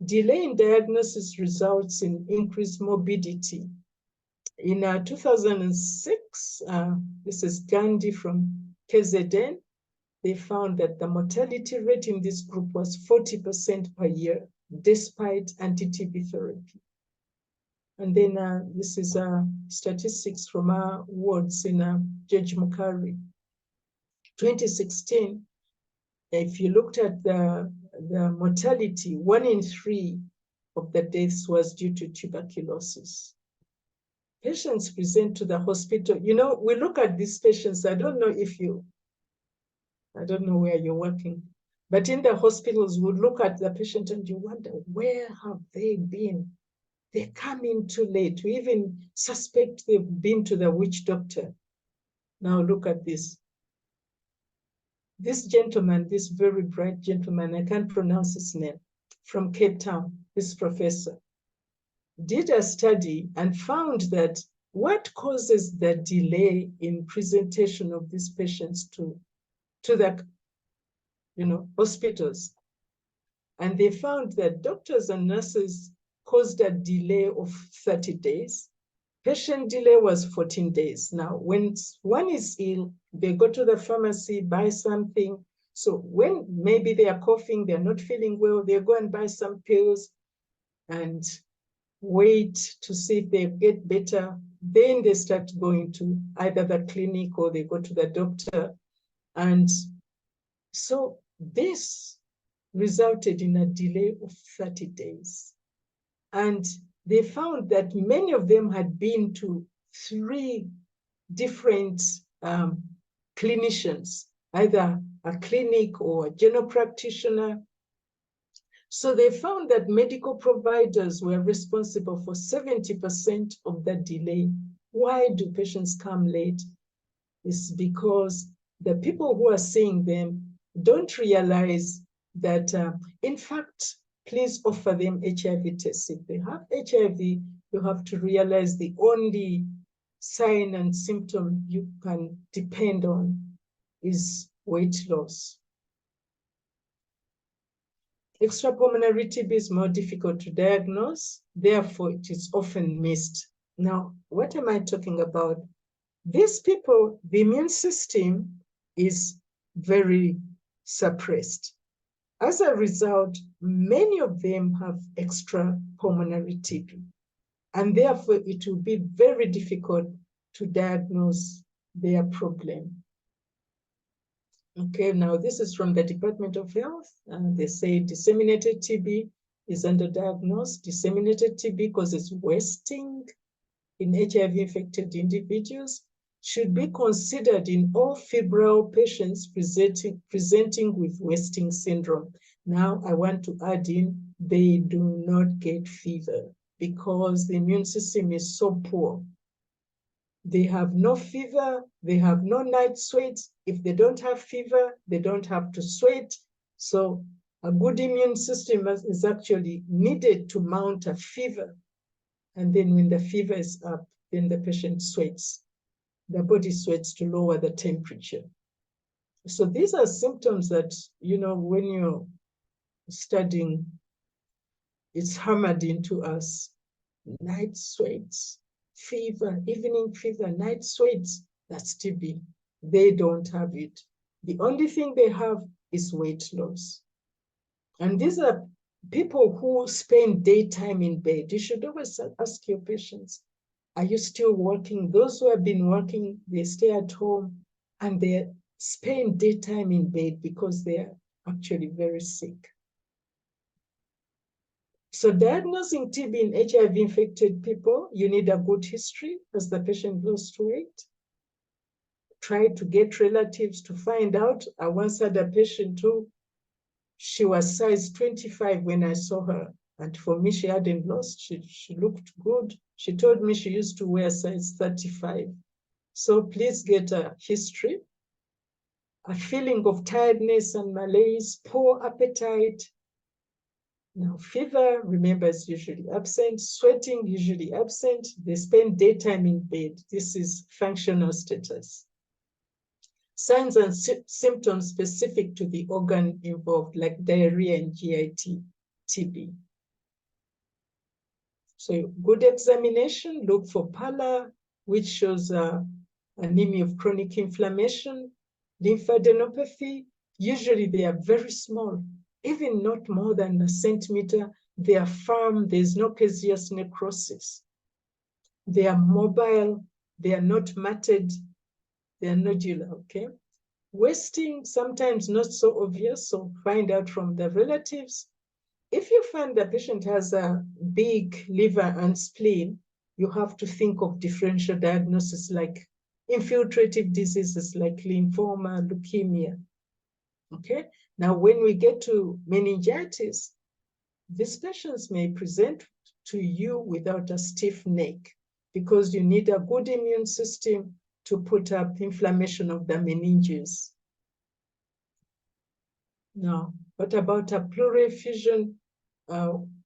Delay in diagnosis results in increased morbidity. In 2006, this is Gandhi from KZN, they found that the mortality rate in this group was 40% per year, despite anti-TB therapy. And then this is statistics from our wards in George Mukari. 2016, if you looked at the mortality, 1 in 3 of the deaths was due to tuberculosis. Patients present to the hospital. You know, we look at these patients. I don't know where you're working, But in the hospitals, we look at the patient and you wonder, where have they been? They come in too late. We even suspect they've been to the witch doctor. Now look at this. This gentleman, this very bright gentleman, I can't pronounce his name, from Cape Town, this professor, did a study and found that what causes the delay in presentation of these patients to the hospitals. And they found that doctors and nurses caused a delay of 30 days. Patient delay was 14 days. Now, when one is ill, they go to the pharmacy, buy something. So when maybe they are coughing, they're not feeling well, they go and buy some pills and wait to see if they get better. Then they start going to either the clinic or they go to the doctor. And so this resulted in a delay of 30 days. And they found that many of them had been to 3 different clinicians, either a clinic or a general practitioner. So they found that medical providers were responsible for 70% of the delay. Why do patients come late? It's because the people who are seeing them don't realize that, in fact, please offer them HIV tests. If they have HIV, you have to realize the only sign and symptom you can depend on is weight loss. Extrapulmonary TB is more difficult to diagnose, therefore it is often missed. Now, what am I talking about? These people, the immune system is very suppressed. As a result, many of them have extrapulmonary TB, and therefore it will be very difficult to diagnose their problem. Okay, now this is from the Department of Health, and they say disseminated TB is underdiagnosed. Disseminated TB causes wasting in HIV-infected individuals, should be considered in all febrile patients presenting with wasting syndrome. Now, I want to add in, they do not get fever because the immune system is so poor. They have no fever, they have no night sweats. If they don't have fever, they don't have to sweat. So a good immune system is actually needed to mount a fever. And then when the fever is up, then the patient sweats. The body sweats to lower the temperature. So these are symptoms that, when you're studying, it's hammered into us. Night sweats, fever, evening fever, night sweats, that's TB. They don't have it. The only thing they have is weight loss. And these are people who spend daytime in bed. You should always ask your patients, are you still working? Those who have been working, they stay at home and they spend daytime in bed because they are actually very sick. So diagnosing TB in HIV-infected people, you need a good history as the patient lost weight. Try to get relatives to find out. I once had a patient who, she was size 25 when I saw her. And for me, she hadn't lost. She looked good. She told me she used to wear size 35. So please get a history. A feeling of tiredness and malaise, poor appetite. Now, fever, remember, is usually absent. Sweating, usually absent. They spend daytime in bed. This is functional status. Signs and symptoms specific to the organ involved, like diarrhea and GIT, TB. So good examination, look for pallor, which shows anemia of chronic inflammation, lymphadenopathy. Usually they are very small, even not more than a centimeter. They are firm, there's no caseous necrosis. They are mobile, they are not matted, they are nodular, okay? Wasting, sometimes not so obvious, so find out from the relatives. If you find the patient has a big liver and spleen, you have to think of differential diagnosis like infiltrative diseases like lymphoma, leukemia. Okay, Now, when we get to meningitis, these patients may present to you without a stiff neck because you need a good immune system to put up inflammation of the meninges. Now, what about a pleural effusion?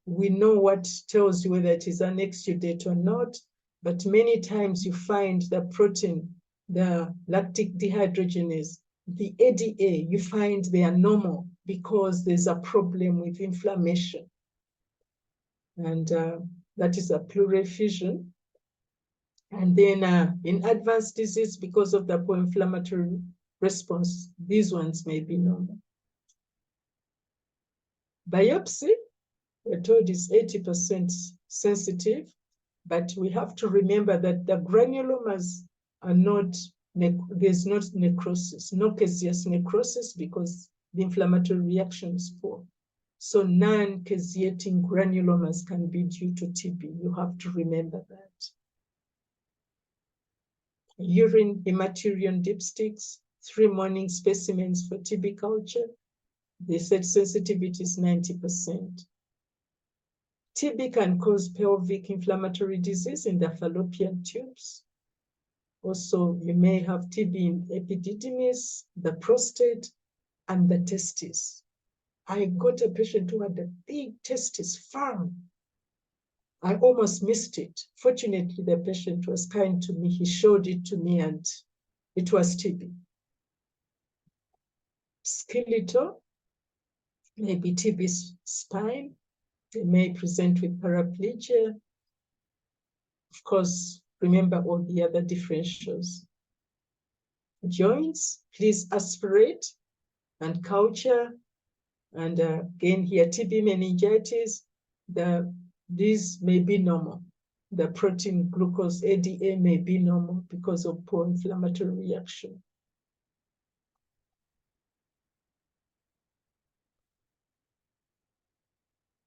We know what tells you whether it is an exudate or not, but many times you find the protein, the lactic dehydrogenase, the ADA, you find they are normal because there's a problem with inflammation. And that is a pleural effusion. And then in advanced disease, because of the pro-inflammatory response, these ones may be normal. Biopsy, we're told, is 80% sensitive, but we have to remember that the granulomas are not, there's not necrosis, no caseous necrosis because the inflammatory reaction is poor. So non-caseating granulomas can be due to TB. You have to remember that. Urine hematerion dipsticks, 3 morning specimens for TB culture. They said sensitivity is 90%. TB can cause pelvic inflammatory disease in the fallopian tubes. Also, you may have TB in epididymis, the prostate, and the testes. I got a patient who had a big testis, firm. I almost missed it. Fortunately, the patient was kind to me. He showed it to me and it was TB. Skeletal, maybe TB spine. They may present with paraplegia. Of course, remember all the other differentials. Joints, please aspirate and culture. And again here, TB meningitis, these may be normal. The protein glucose ADA may be normal because of poor inflammatory reaction.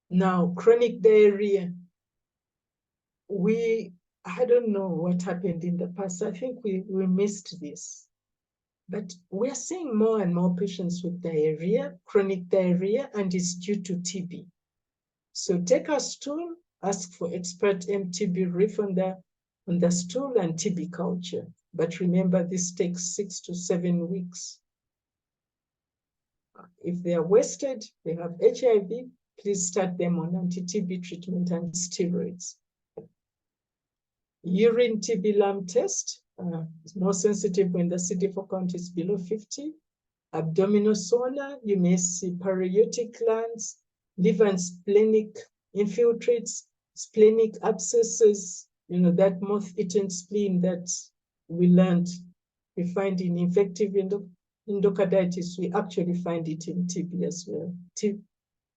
Now, chronic diarrhea. I don't know what happened in the past. I think we missed this. But we're seeing more and more patients with diarrhea, chronic diarrhea, and it's due to TB. So take a stool, ask for expert MTB reef on the stool and TB culture. But remember, this takes 6 to 7 weeks. If they are wasted, they have HIV, please start them on anti-TB treatment and steroids. Urine TB LAM test is more sensitive when the CD4 count is below 50. Abdominal sauna, you may see paraiotic glands, liver and splenic infiltrates, splenic abscesses, that moth-eaten spleen that we learned. We find in infective endocarditis, we actually find it in TB as well.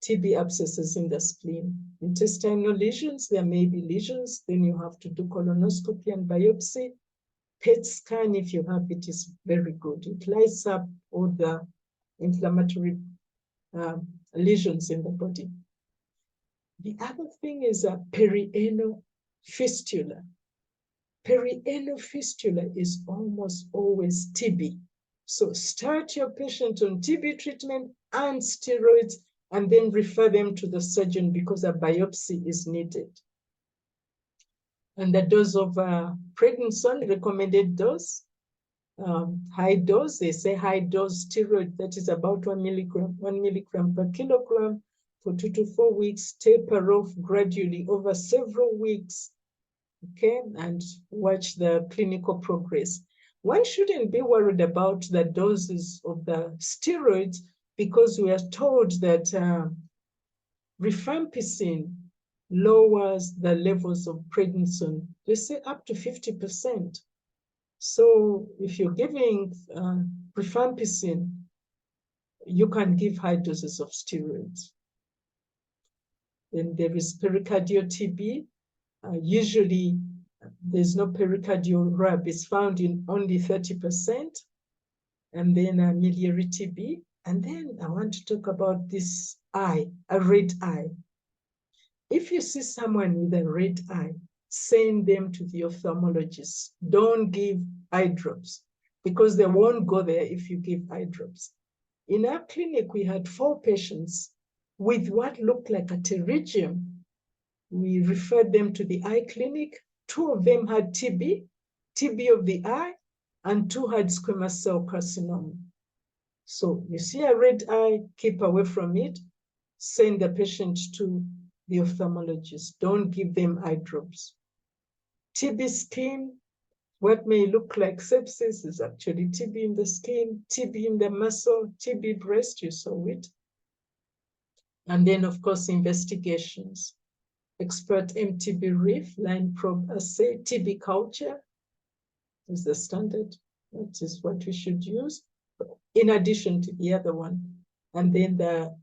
TB abscesses in the spleen. Intestinal lesions, there may be lesions, then you have to do colonoscopy and biopsy. PET scan, if you have it, is very good. It lights up all the inflammatory lesions in the body. The other thing is a perianal fistula. Perianal fistula is almost always TB. So start your patient on TB treatment and steroids, and then refer them to the surgeon because a biopsy is needed. And the dose of prednisone, recommended dose, high dose, they say high dose steroid, that is about 1 milligram per kilogram for 2 to 4 weeks, taper off gradually over several weeks, okay, and watch the clinical progress. One shouldn't be worried about the doses of the steroids because we are told that rifampicin lowers the levels of prednisone. They say up to 50%. So if you're giving rifampicin, you can give high doses of steroids. Then there is pericardial TB. Usually there's no pericardial rub. It's found in only 30%. And then miliary TB. And then I want to talk about this eye, a red eye. If you see someone with a red eye, send them to the ophthalmologist. Don't give eye drops because they won't go there if you give eye drops. in our clinic, we had 4 patients with what looked like a pterygium. We referred them to the eye clinic. 2 of them had TB of the eye, and 2 had squamous cell carcinoma. So you see a red eye, keep away from it, send the patient to the ophthalmologist. Don't give them eye drops. TB skin, what may look like sepsis is actually TB in the skin, TB in the muscle, TB breast, you saw it. And then, of course, investigations. Expert MTB reef, line probe assay, TB culture is the standard. That is what we should use, in addition to the other one. And then the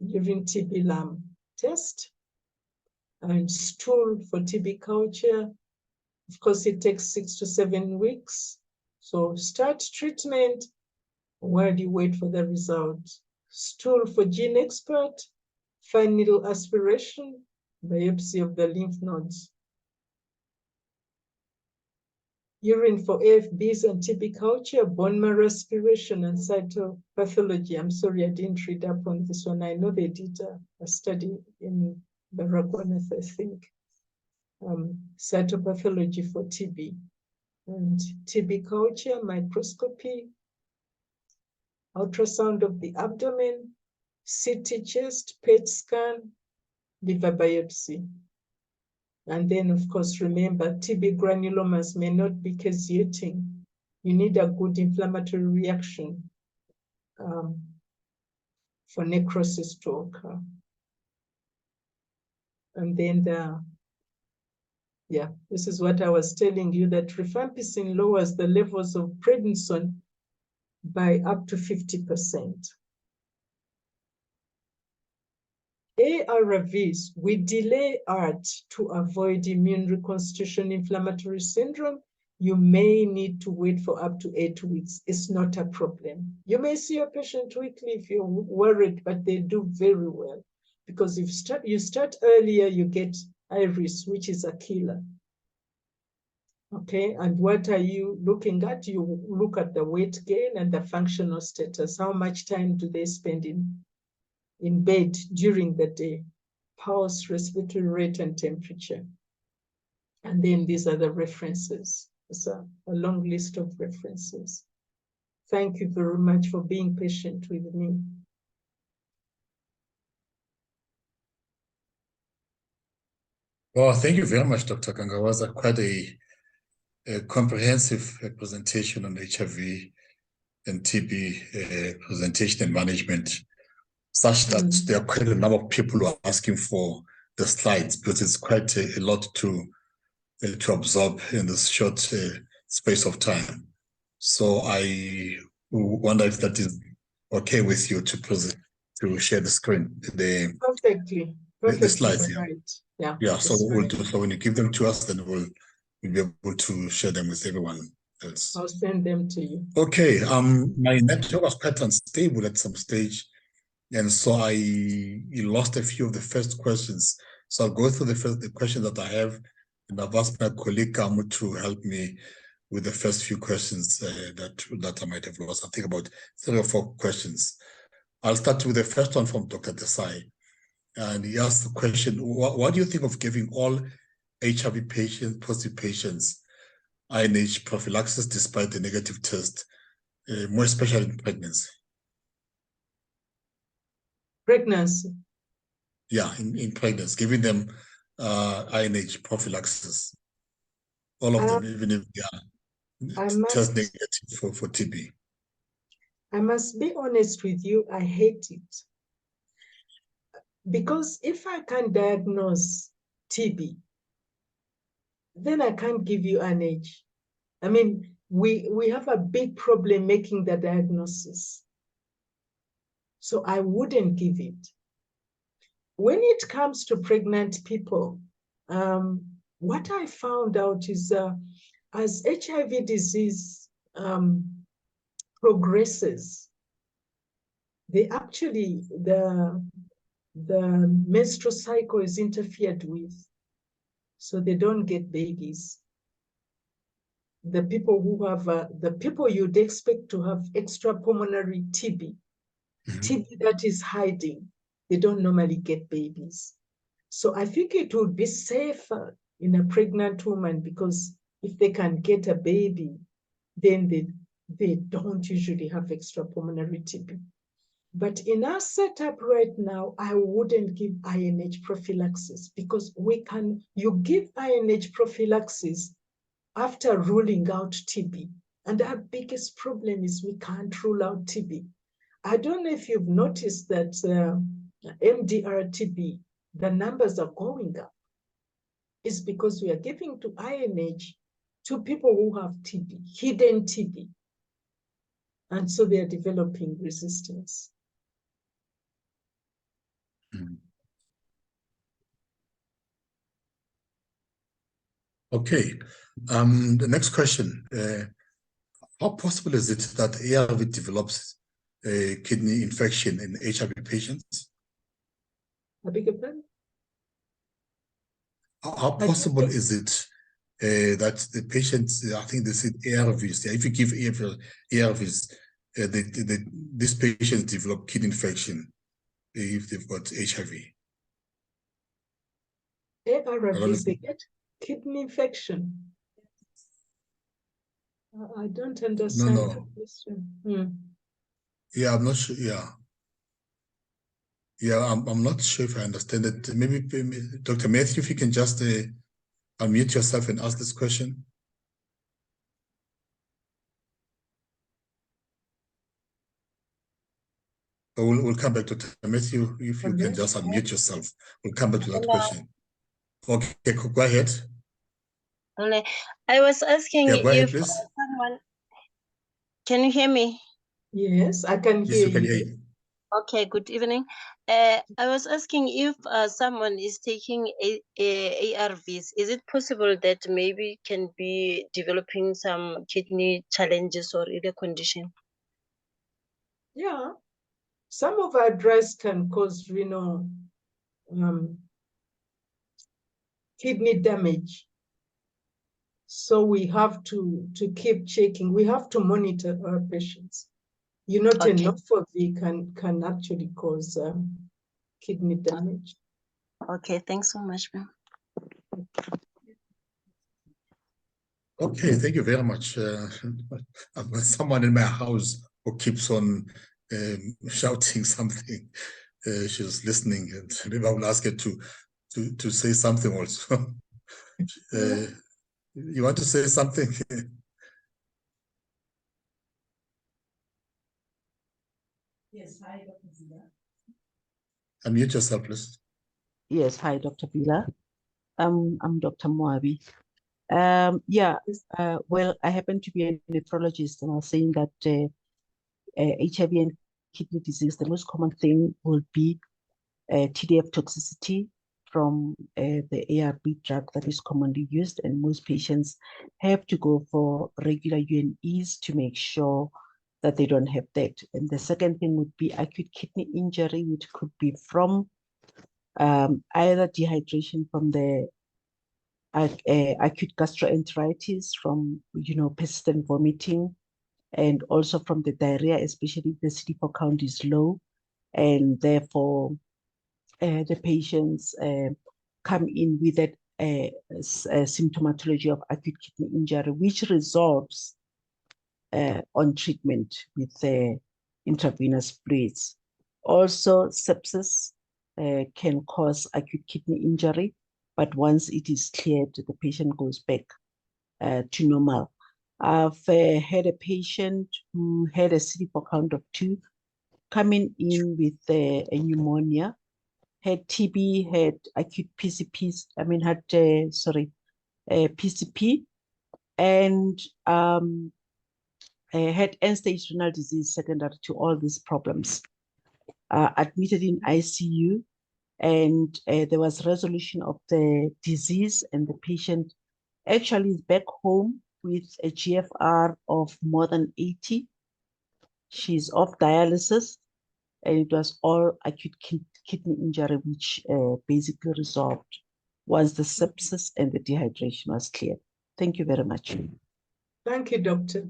urine TB LAM test and stool for TB culture. Of course, it takes 6 to 7 weeks. So start treatment while you wait for the result. Stool for gene expert, fine needle aspiration, biopsy of the lymph nodes. Urine for AFBs and TB culture, bone marrow aspiration, and cytopathology. I'm sorry, I didn't read up on this one. I know they did a study in Baragwanath, I think. Cytopathology for TB. And TB culture, microscopy, ultrasound of the abdomen, CT chest, PET scan, liver biopsy. And then, of course, remember, TB granulomas may not be caseating. You need a good inflammatory reaction for necrosis to occur. And then this is what I was telling you, that rifampicin lowers the levels of prednisone by up to 50%. ARVs, we delay ART to avoid immune reconstitution inflammatory syndrome. You may need to wait for up to 8 weeks. It's not a problem. You may see your patient weekly if you're worried, but they do very well. Because if you start earlier, you get iris, which is a killer. Okay, and what are you looking at? You look at the weight gain and the functional status. How much time do they spend in bed during the day? Pulse, respiratory rate, and temperature. And then these are the references. It's a long list of references. Thank you very much for being patient with me. Well, thank you very much, Dr. Kangawaza. Quite a comprehensive presentation on HIV and TB presentation and management, such that there are quite a number of people who are asking for the slides, because it's quite a lot to absorb in this short space of time. So I wonder if that is okay with you to share the screen, Perfectly the slides. Right. Yeah. So we'll do. So when you give them to us, then we'll be able to share them with everyone else. I'll send them to you. Okay. My network was quite unstable at some stage, and so I lost a few of the first questions. So I'll go through the questions that I have, and I've asked my colleague Kamu to help me with the first few questions that I might have lost. I think about 3 or 4 questions. I'll start with the first one from Dr. Desai. And he asked the question, what do you think of giving all HIV patients, positive patients, INH prophylaxis despite the negative test, more especially in pregnancy? Pregnancy? Yeah, in pregnancy, giving them INH prophylaxis. All of them, even if they are test negative for TB. I must be honest with you, I hate it. Because if I can't diagnose TB, then I can't give you INH. I mean, we have a big problem making the diagnosis. So I wouldn't give it. When it comes to pregnant people, what I found out is as HIV disease progresses, the menstrual cycle is interfered with, so they don't get babies. The people who have, the people you'd expect to have extrapulmonary TB TB that is hiding, they don't normally get babies. So I think it would be safer in a pregnant woman, because if they can get a baby, then they don't usually have extrapulmonary TB. But in our setup right now, I wouldn't give INH prophylaxis, because you give INH prophylaxis after ruling out TB. And our biggest problem is we can't rule out TB. I don't know if you've noticed that MDR TB, the numbers are going up. It's because we are giving to INH to people who have TB, hidden TB. And so they are developing resistance. Okay. The next question. How possible is it that ARV develops a kidney infection in HIV patients? I beg your pardon? How possible is it that the patients, I think they said ARVs, if you give ARVs, these patients develop kidney infection if they've got HIV? ARVs, they get kidney infection. I don't understand the question. Yeah, I'm not sure. Yeah, I'm not sure if I understand it. Maybe Dr. Matthew, if you can just unmute yourself and ask this question. We'll come back to Matthew. If you can just unmute yourself, we'll come back to that question. Okay, go ahead. I was asking ahead, if someone, can you hear me? Yes, I can hear you. Okay, good evening. I was asking if someone is taking ARVs, is it possible that maybe can be developing some kidney challenges or other condition? Yeah, some of our drugs can cause renal kidney damage. So we have to keep checking. We have to monitor our patients. Tenofovir can actually cause kidney damage. Okay, thanks so much, ma'am. Okay, thank you very much. I've got someone in my house who keeps on shouting something. She's listening, and maybe I will ask her to say something also. You want to say something? Yes, hi, Dr. Bila. Unmute yourself, please. Yes, hi, Dr. Bila. I'm Dr. Moabi. Well, I happen to be a nephrologist, and I was saying that HIV and kidney disease, the most common thing will be TDF toxicity from the ARV drug that is commonly used, and most patients have to go for regular UNEs to make sure that they don't have that. And the second thing would be acute kidney injury, which could be from either dehydration from the acute gastroenteritis, from persistent vomiting, and also from the diarrhea, especially if the CD4 count is low, and therefore the patients come in with that symptomatology of acute kidney injury, which resolves on treatment with intravenous fluids. Also, sepsis can cause acute kidney injury, but once it is cleared, the patient goes back to normal. I've had a patient who had a CD4 count of 2 coming in with a pneumonia, had TB, had acute PCP, PCP, and had end-stage renal disease secondary to all these problems. Admitted in ICU, and there was resolution of the disease, and the patient actually is back home with a GFR of more than 80. She's off dialysis, and it was all acute kidney injury, which basically resolved once the sepsis and the dehydration was cleared. Thank you very much. Thank you, doctor.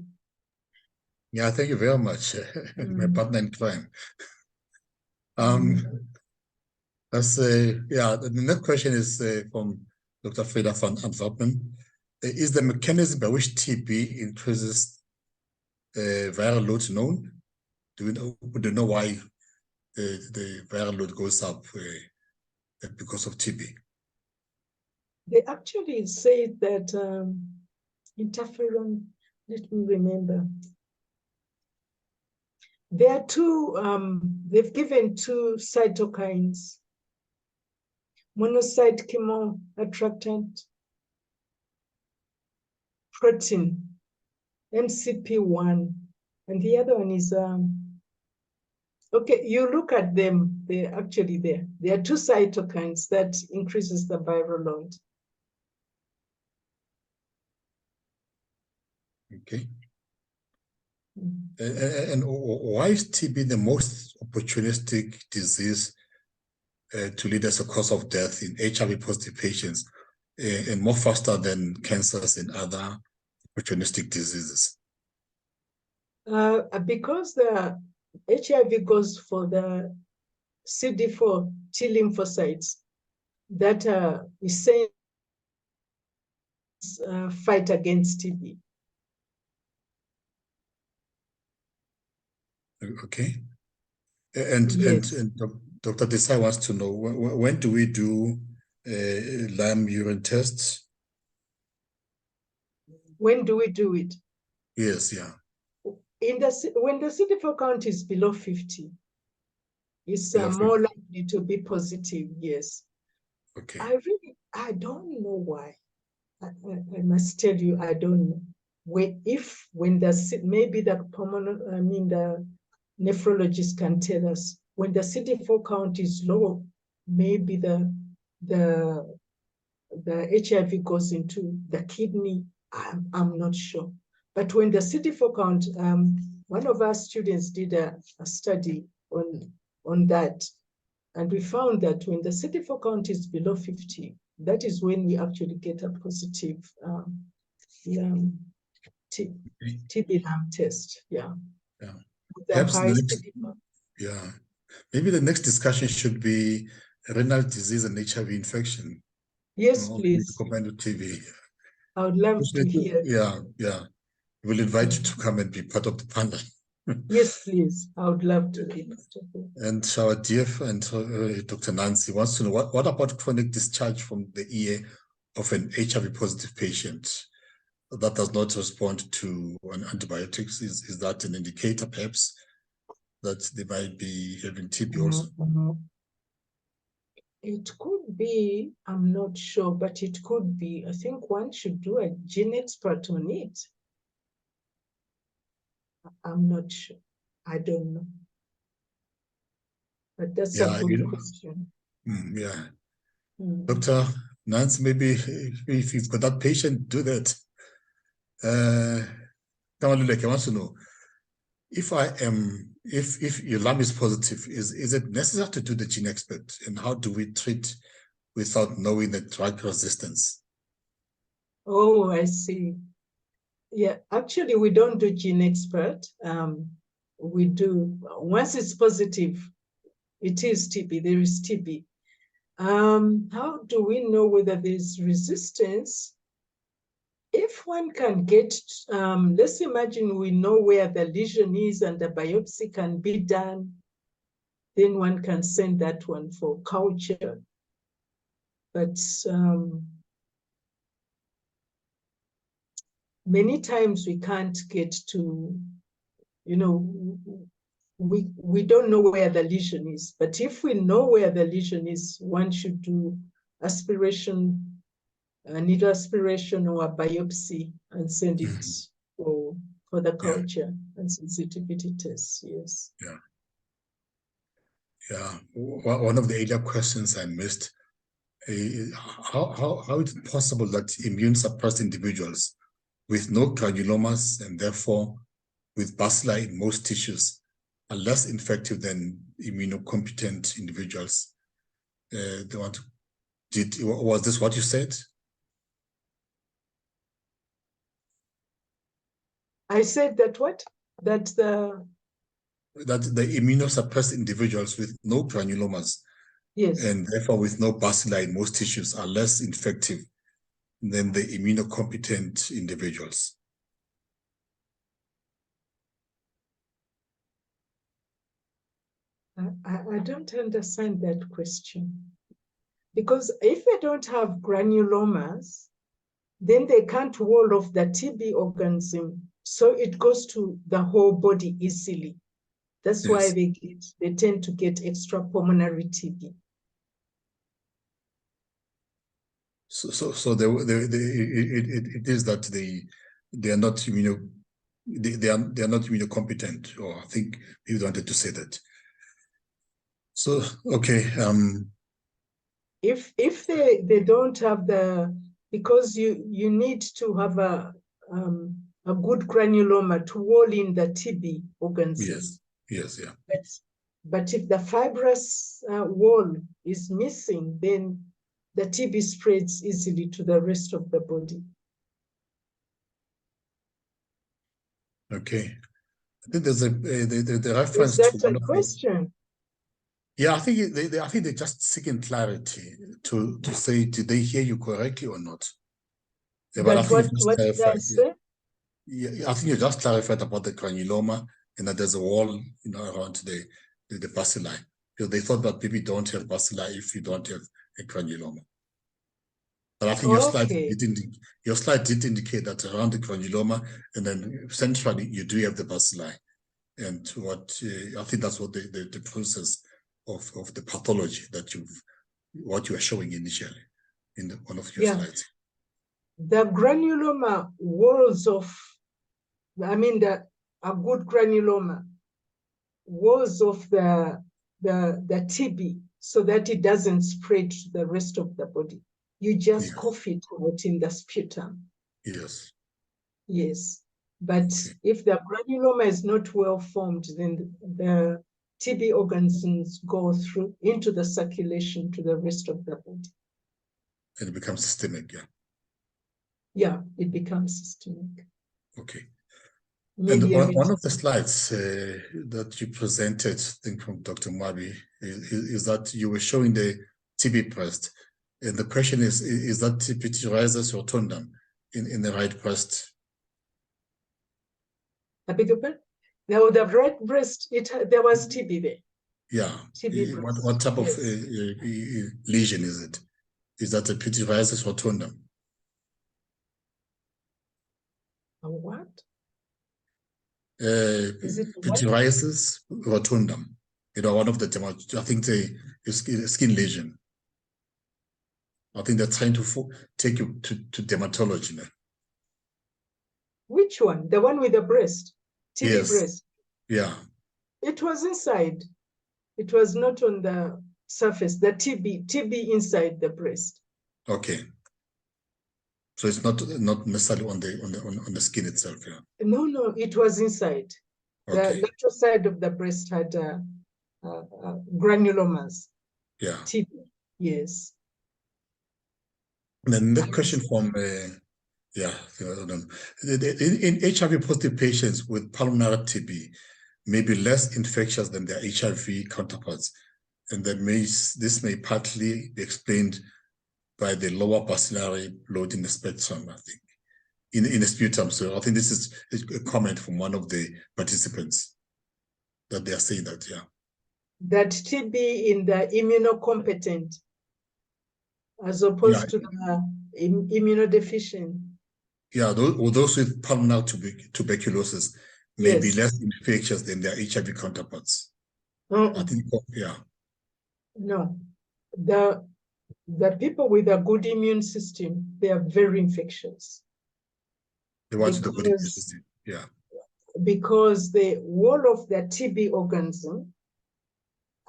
Yeah, thank you very much, my partner in crime. That's yeah. The next question is from Dr. Freda van Antwerpen. Is the mechanism by which TB increases viral load known? Do we know why the viral load goes up because of TB? They actually say that interferon, let me remember. There are two, they've given two cytokines, monocyte chemoattractant protein, MCP1, and the other one is, okay, you look at them, they're actually there. There are two cytokines that increases the viral load. Okay. And why is TB the most opportunistic disease to lead as a cause of death in HIV positive patients and more faster than cancers and other opportunistic diseases? Because the HIV goes for the CD4 T lymphocytes that are essential fight against TB. Okay. And, yes. and Dr. Desai wants to know, when do we do Lyme urine tests? When do we do it? Yes, yeah. When the CD4 count is below 50, it's more likely to be positive, yes. Okay. I don't know why. I must tell you, I don't know. When maybe the nephrologist can tell us, when the CD4 count is low, maybe the HIV goes into the kidney. I'm not sure. But when the CD4 count, one of our students did a study on that, and we found that when the CD4 count is below 50, that is when we actually get a positive TB Lyme test. Yeah. Yeah. Perhaps yeah. Maybe the next discussion should be renal disease and HIV infection. Yes, please. Combined with TB. I would love to hear. Yeah, yeah. We'll invite you to come and be part of the panel. Yes, please. I would love to be part of it. And our dear friend, Dr. Nancy, wants to know, what about chronic discharge from the EA of an HIV positive patient that does not respond to antibiotics? Is that an indicator, perhaps, that they might be having TB also? It could be, I'm not sure, but it could be. I think one should do a gene expert on it. I'm not sure. I don't know. But that's a good question. Yeah. Dr. Nancy, maybe if you've got that patient, do that. Kamaluleke wants to know, if your Lyme is positive, is it necessary to do the gene expert? And how do we treat without knowing the drug resistance? Oh, I see. Yeah, actually, we don't do gene expert. We do, once it's positive, it is TB, there is TB. How do we know whether there's resistance? If one can get, let's imagine we know where the lesion is and the biopsy can be done, then one can send that one for culture. But many times we can't get to, we don't know where the lesion is. But if we know where the lesion is, one should do aspiration, needle aspiration or a biopsy and send it for the culture and sensitivity tests. Yes. Yeah. Yeah. One of the earlier questions I missed, how is it possible that immune suppressed individuals with no granulomas and therefore with bacilli in most tissues are less infective than immunocompetent individuals? Was this what you said? I said that what? That that the immunosuppressed individuals with no granulomas Yes. and therefore with no bacilli in most tissues are less infective than the immunocompetent individuals. I don't understand that question. Because if they don't have granulomas, then they can't wall off the TB organism. So it goes to the whole body easily. That's why Yes. they tend to get extrapulmonary TB. So it is that they are not they are not immunocompetent, or I think you wanted to say that. So okay, If they don't have because you need to have a good granuloma to wall in the TB organism. yes, yeah. But if the fibrous wall is missing, then the TB spreads easily to the rest of the body. Okay, I think there's the reference Is that to one a of question? Yeah, I think they're just seeking clarity to say, did they hear you correctly or not? Yeah, but I think What did I say? Yeah, I think you just clarified about the granuloma and that there's a wall, around the bacilli. Because they thought that maybe don't have bacilli if you don't have a granuloma. But I think your slide did indicate that around the granuloma and then centrally you do have the bacilli. And I think that's what the process of the pathology that what you are showing initially in one of your slides. The granuloma walls off, a good granuloma walls off the TB so that it doesn't spread to the rest of the body. You just cough it out in the sputum. Yes. Yes. But if the granuloma is not well formed, then the TB organisms go through into the circulation to the rest of the body. And it becomes systemic, yeah. Yeah, it becomes systemic. Okay. And one of the slides that you presented, I think from Dr. Mwabi, is that you were showing the TB breast. And the question is that Tuberculosis rotundum in the right breast? I beg your pardon? Now, the right breast, there was TB there. Yeah. TB breast. What type of lesion is it? Is that a Tuberculosis rotundum? A what? Is it Tuberculosis rotundum? One of the, I think the skin lesion. I think they're trying to take you to dermatology now. Which one? The one with the breast? TB breast? Yeah. It was inside. It was not on the surface. The TB inside the breast. Okay. So it's not necessarily on the skin itself, yeah. No, it was inside. Okay. The lateral side of the breast had granulomas. Yeah. TB, yes. And then the question from in HIV positive patients with pulmonary TB may be less infectious than their HIV counterparts, and this may partly be explained by the lower bacillary load in the spectrum, I think, in the sputum. So I think this is a comment from one of the participants that they are saying that, yeah. That TB in the immunocompetent as opposed to the immunodeficient. Yeah, those with pulmonary tuberculosis may be less infectious than their HIV counterparts. I think, yeah. No, the people with a good immune system, they are very infectious. The ones with the good immune system, yeah. Because they wall off their TB organism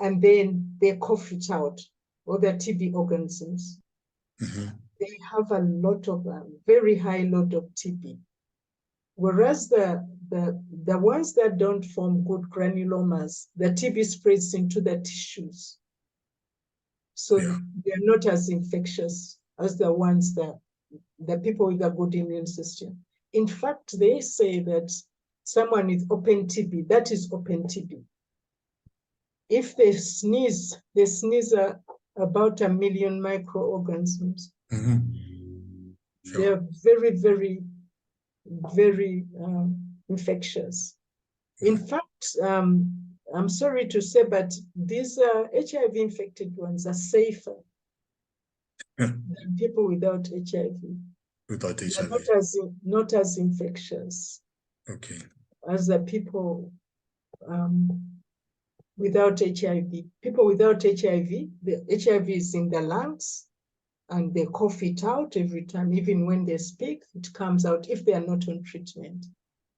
and then they cough it out, or their TB organisms. They have a very high load of TB. Whereas the ones that don't form good granulomas, the TB spreads into the tissues. So they're not as infectious as the ones the people with a good immune system. In fact, they say that someone with open TB, that is open TB. if they sneeze about 1 million microorganisms. Sure. They're very, very, very infectious. In fact, I'm sorry to say, but these HIV-infected ones are safer than people without HIV. Without They're HIV. not as infectious Okay. as the people without HIV. People without HIV, the HIV is in their lungs and they cough it out every time. Even when they speak, it comes out if they are not on treatment.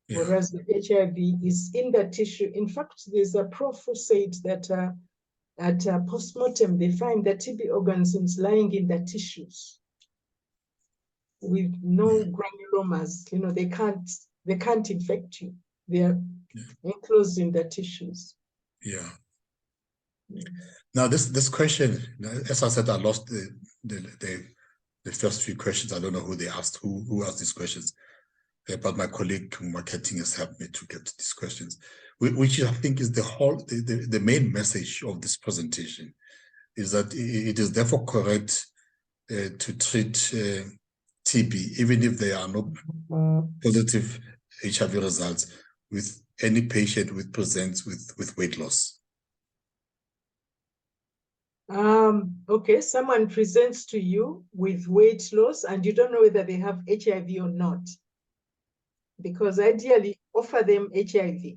Yeah. Whereas the HIV is in the tissue. In fact, there's a prof who said that at postmortem, they find the TB organisms lying in the tissues with no granulomas. You know, they can't infect you. They are enclosed in the tissues. Yeah. Now this question, as I said, I lost the first few questions. I don't know who they asked, who asked these questions. But my colleague marketing has helped me to get these questions, which I think is the main message of this presentation, is that it is therefore correct to treat TB, even if there are no positive HIV results, with any patient who presents with weight loss. Okay, someone presents to you with weight loss and you don't know whether they have HIV or not, because ideally offer them HIV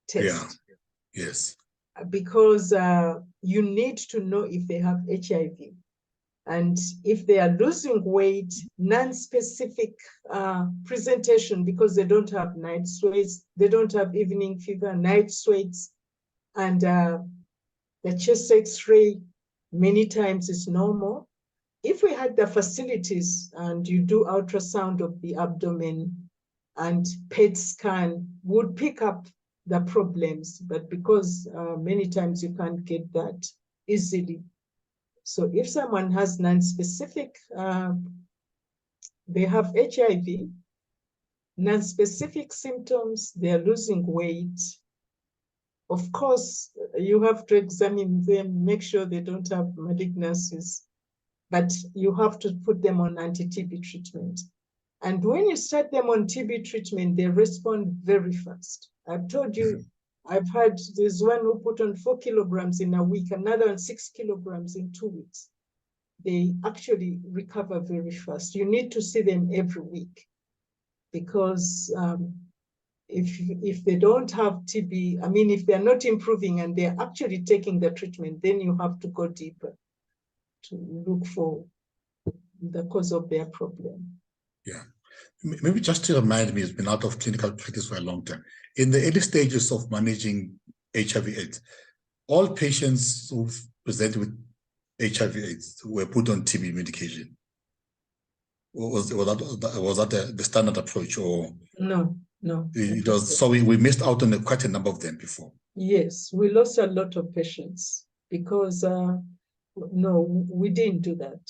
test. Yeah. Yes. Because you need to know if they have HIV. And if they are losing weight, non-specific presentation, because they don't have night sweats, they don't have evening fever, night sweats, and the chest X-ray many times is normal. If we had the facilities and you do ultrasound of the abdomen and PET scan, would pick up the problems, but because many times you can't get that easily. So if someone has non-specific, they have HIV, non-specific symptoms, they're losing weight. Of course, you have to examine them, make sure they don't have malignancies, but you have to put them on anti-TB treatment. And when you start them on TB treatment, they respond very fast. I've told you, I've had this one who put on 4 kilograms in a week, another on 6 kilograms in 2 weeks. They actually recover very fast. You need to see them every week, because if they don't have TB, I mean, if they're not improving and they're actually taking the treatment, then you have to go deeper to look for the cause of their problem. Yeah. Maybe just to remind me, it's been out of clinical practice for a long time. In the early stages of managing HIV/AIDS, all patients who presented with HIV/AIDS were put on TB medication. Was that the standard approach, or No? It was, so we missed out on quite a number of them before. Yes, we lost a lot of patients because no, we didn't do that.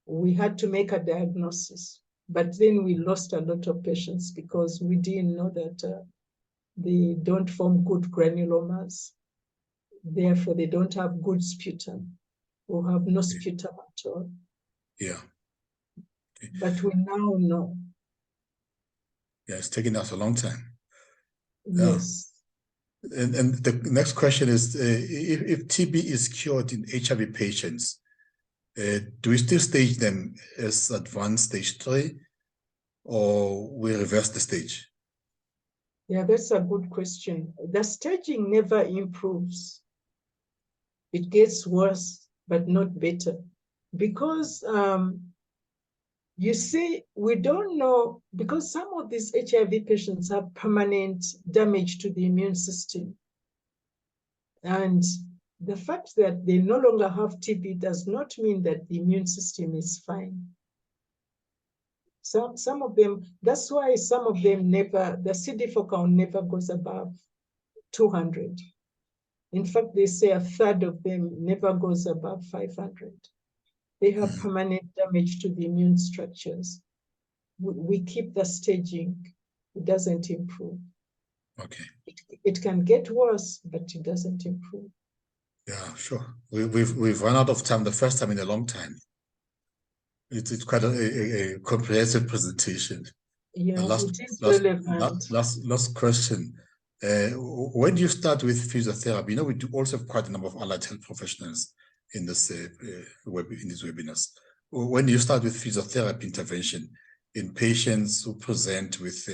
We had to make a diagnosis, but then we lost a lot of patients because we didn't know that they don't form good granulomas. Therefore, they don't have good sputum or have no sputum at all. Yeah. Okay. But we now know. Yeah, it's taken us a long time. Yes. And the next question is, if TB is cured in HIV patients, do we still stage them as advanced stage 3, or we reverse the stage? Yeah, that's a good question. The staging never improves. It gets worse, but not better. Because you see, we don't know, because some of these HIV patients have permanent damage to the immune system. And the fact that they no longer have TB does not mean that the immune system is fine. Some of them, that's why some of them never, the CD4 count never goes above 200. In fact, they say a third of them never goes above 500. They have permanent damage to the immune structures. We keep the staging. It doesn't improve. Okay. It can get worse, but it doesn't improve. Yeah, sure. We've run out of time, the first time in a long time. It's quite a comprehensive presentation. Yeah, The it is relevant. last question. When do you start with physiotherapy? You know, we do also have quite a number of allied health professionals in this in these webinars. When do you start with physiotherapy intervention in patients who present with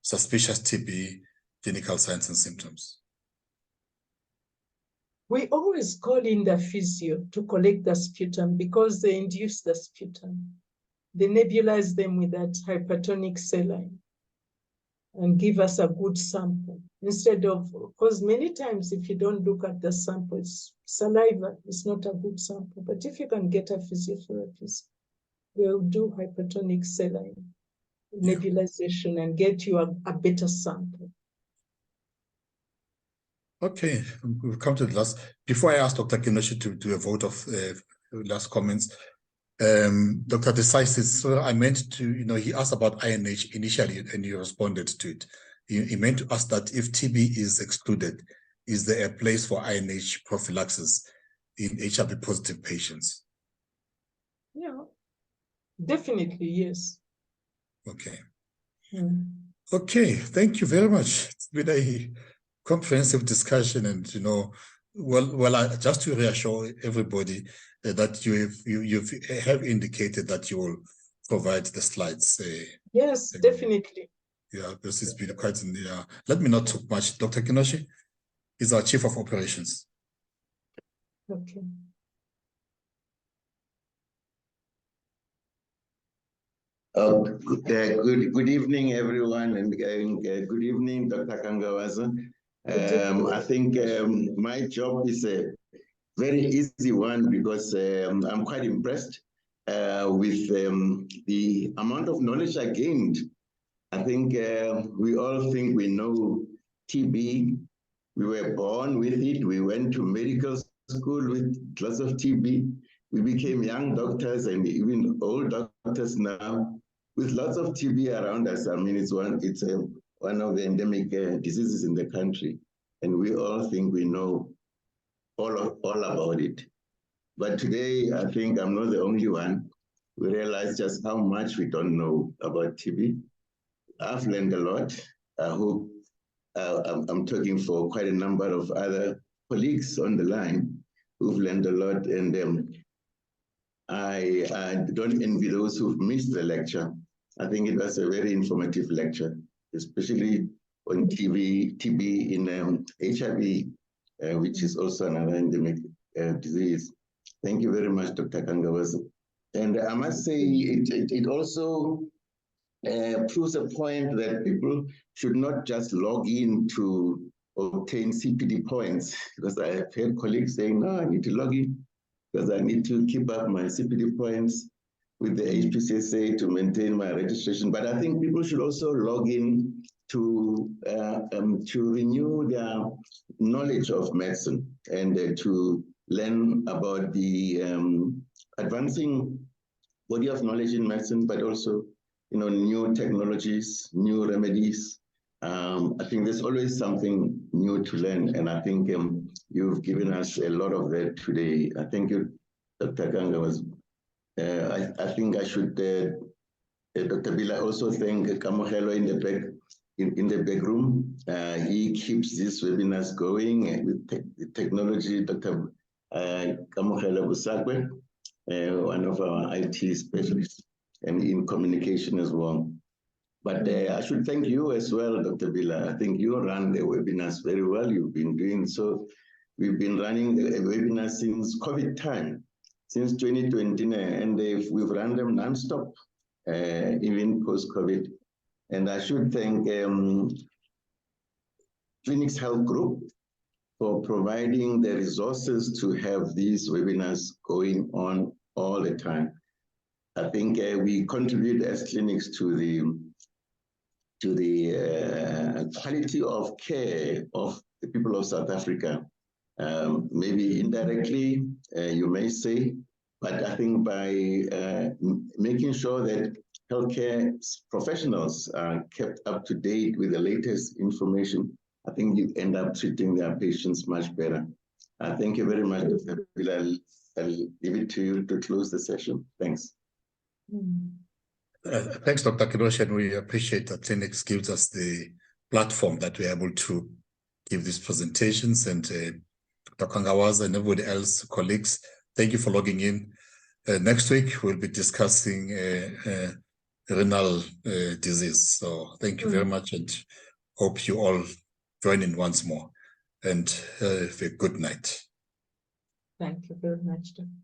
suspicious TB, clinical signs and symptoms? We always call in the physio to collect the sputum because they induce the sputum. They nebulize them with that hypertonic saline and give us a good sample. Instead of, because many times if you don't look at the sample, it's saliva, it's not a good sample. But if you can get a physiotherapist, they'll do hypertonic saline nebulization and get you a better sample. Okay, we've come to the last. Before I ask Dr. Kinoshi to do a vote of last comments, Dr. Decisive, so I meant to, you know, he asked about INH initially and you responded to it. He meant to ask that if TB is excluded, is there a place for INH prophylaxis in HIV positive patients? Yeah, definitely, yes. Okay. Mm. Okay, thank you very much. It's been a comprehensive discussion, and you know, just to reassure everybody that you have indicated that you will provide the slides. Yes, definitely. Yeah, this has been quite. Yeah, let me not talk much. Dr. Kinoshi is our Chief of Operations. Okay. Good evening, everyone, and good evening, Dr. Kangawaza. I think my job is a very easy one because I'm quite impressed with the amount of knowledge I gained. I think we all think we know TB. We were born with it. We went to medical school with lots of TB. We became young doctors and even old doctors now with lots of TB around us. I mean, it's one of the endemic diseases in the country, and we all think we know all about it. But today, I think I'm not the only one. We realize just how much we don't know about TB. I've learned a lot. I hope I'm talking for quite a number of other colleagues on the line who've learned a lot, and I don't envy those who've missed the lecture. I think it was a very informative lecture, especially on TB in HIV, which is also another endemic disease. Thank you very much, Dr. Kangawaza. And I must say, it also proves a point that people should not just log in to obtain CPD points, because I have heard colleagues saying, no, I need to log in because I need to keep up my CPD points with the HPCSA to maintain my registration. But I think people should also log in to renew their knowledge of medicine and to learn about the advancing body of knowledge in medicine, but also, you know, new technologies, new remedies. I think there's always something new to learn, and I think you've given us a lot of that today. I thank you, Dr. Kangawaza. I think I should, Dr. Bila, also thank Kamohelo in the back room. He keeps these webinars going with the technology. Dr. Kamohelo Busakwe, one of our IT specialists, and in communication as well. But I should thank you as well, Dr. Bila. I think you run the webinars very well. You've been doing so. We've been running the webinars since COVID time, since 2020, and we've run them nonstop, even post-COVID. And I should thank Clinix Health Group for providing the resources to have these webinars going on all the time. I think we contribute as Clinix to the quality of care of the people of South Africa. Maybe indirectly, you may say, but I think by making sure that healthcare professionals are kept up to date with the latest information, I think you end up treating their patients much better. Thank you very much, Dr. Evelyn. I'll leave it to you to close the session. Thanks. Thanks, Dr. Kirosh, and we appreciate that Clinix gives us the platform that we're able to give these presentations, and Dr. Kangawaza and everybody else, colleagues, thank you for logging in. Next week, we'll be discussing renal disease. So thank you very much, and hope you all join in once more, and have a good night. Thank you very much, Dr.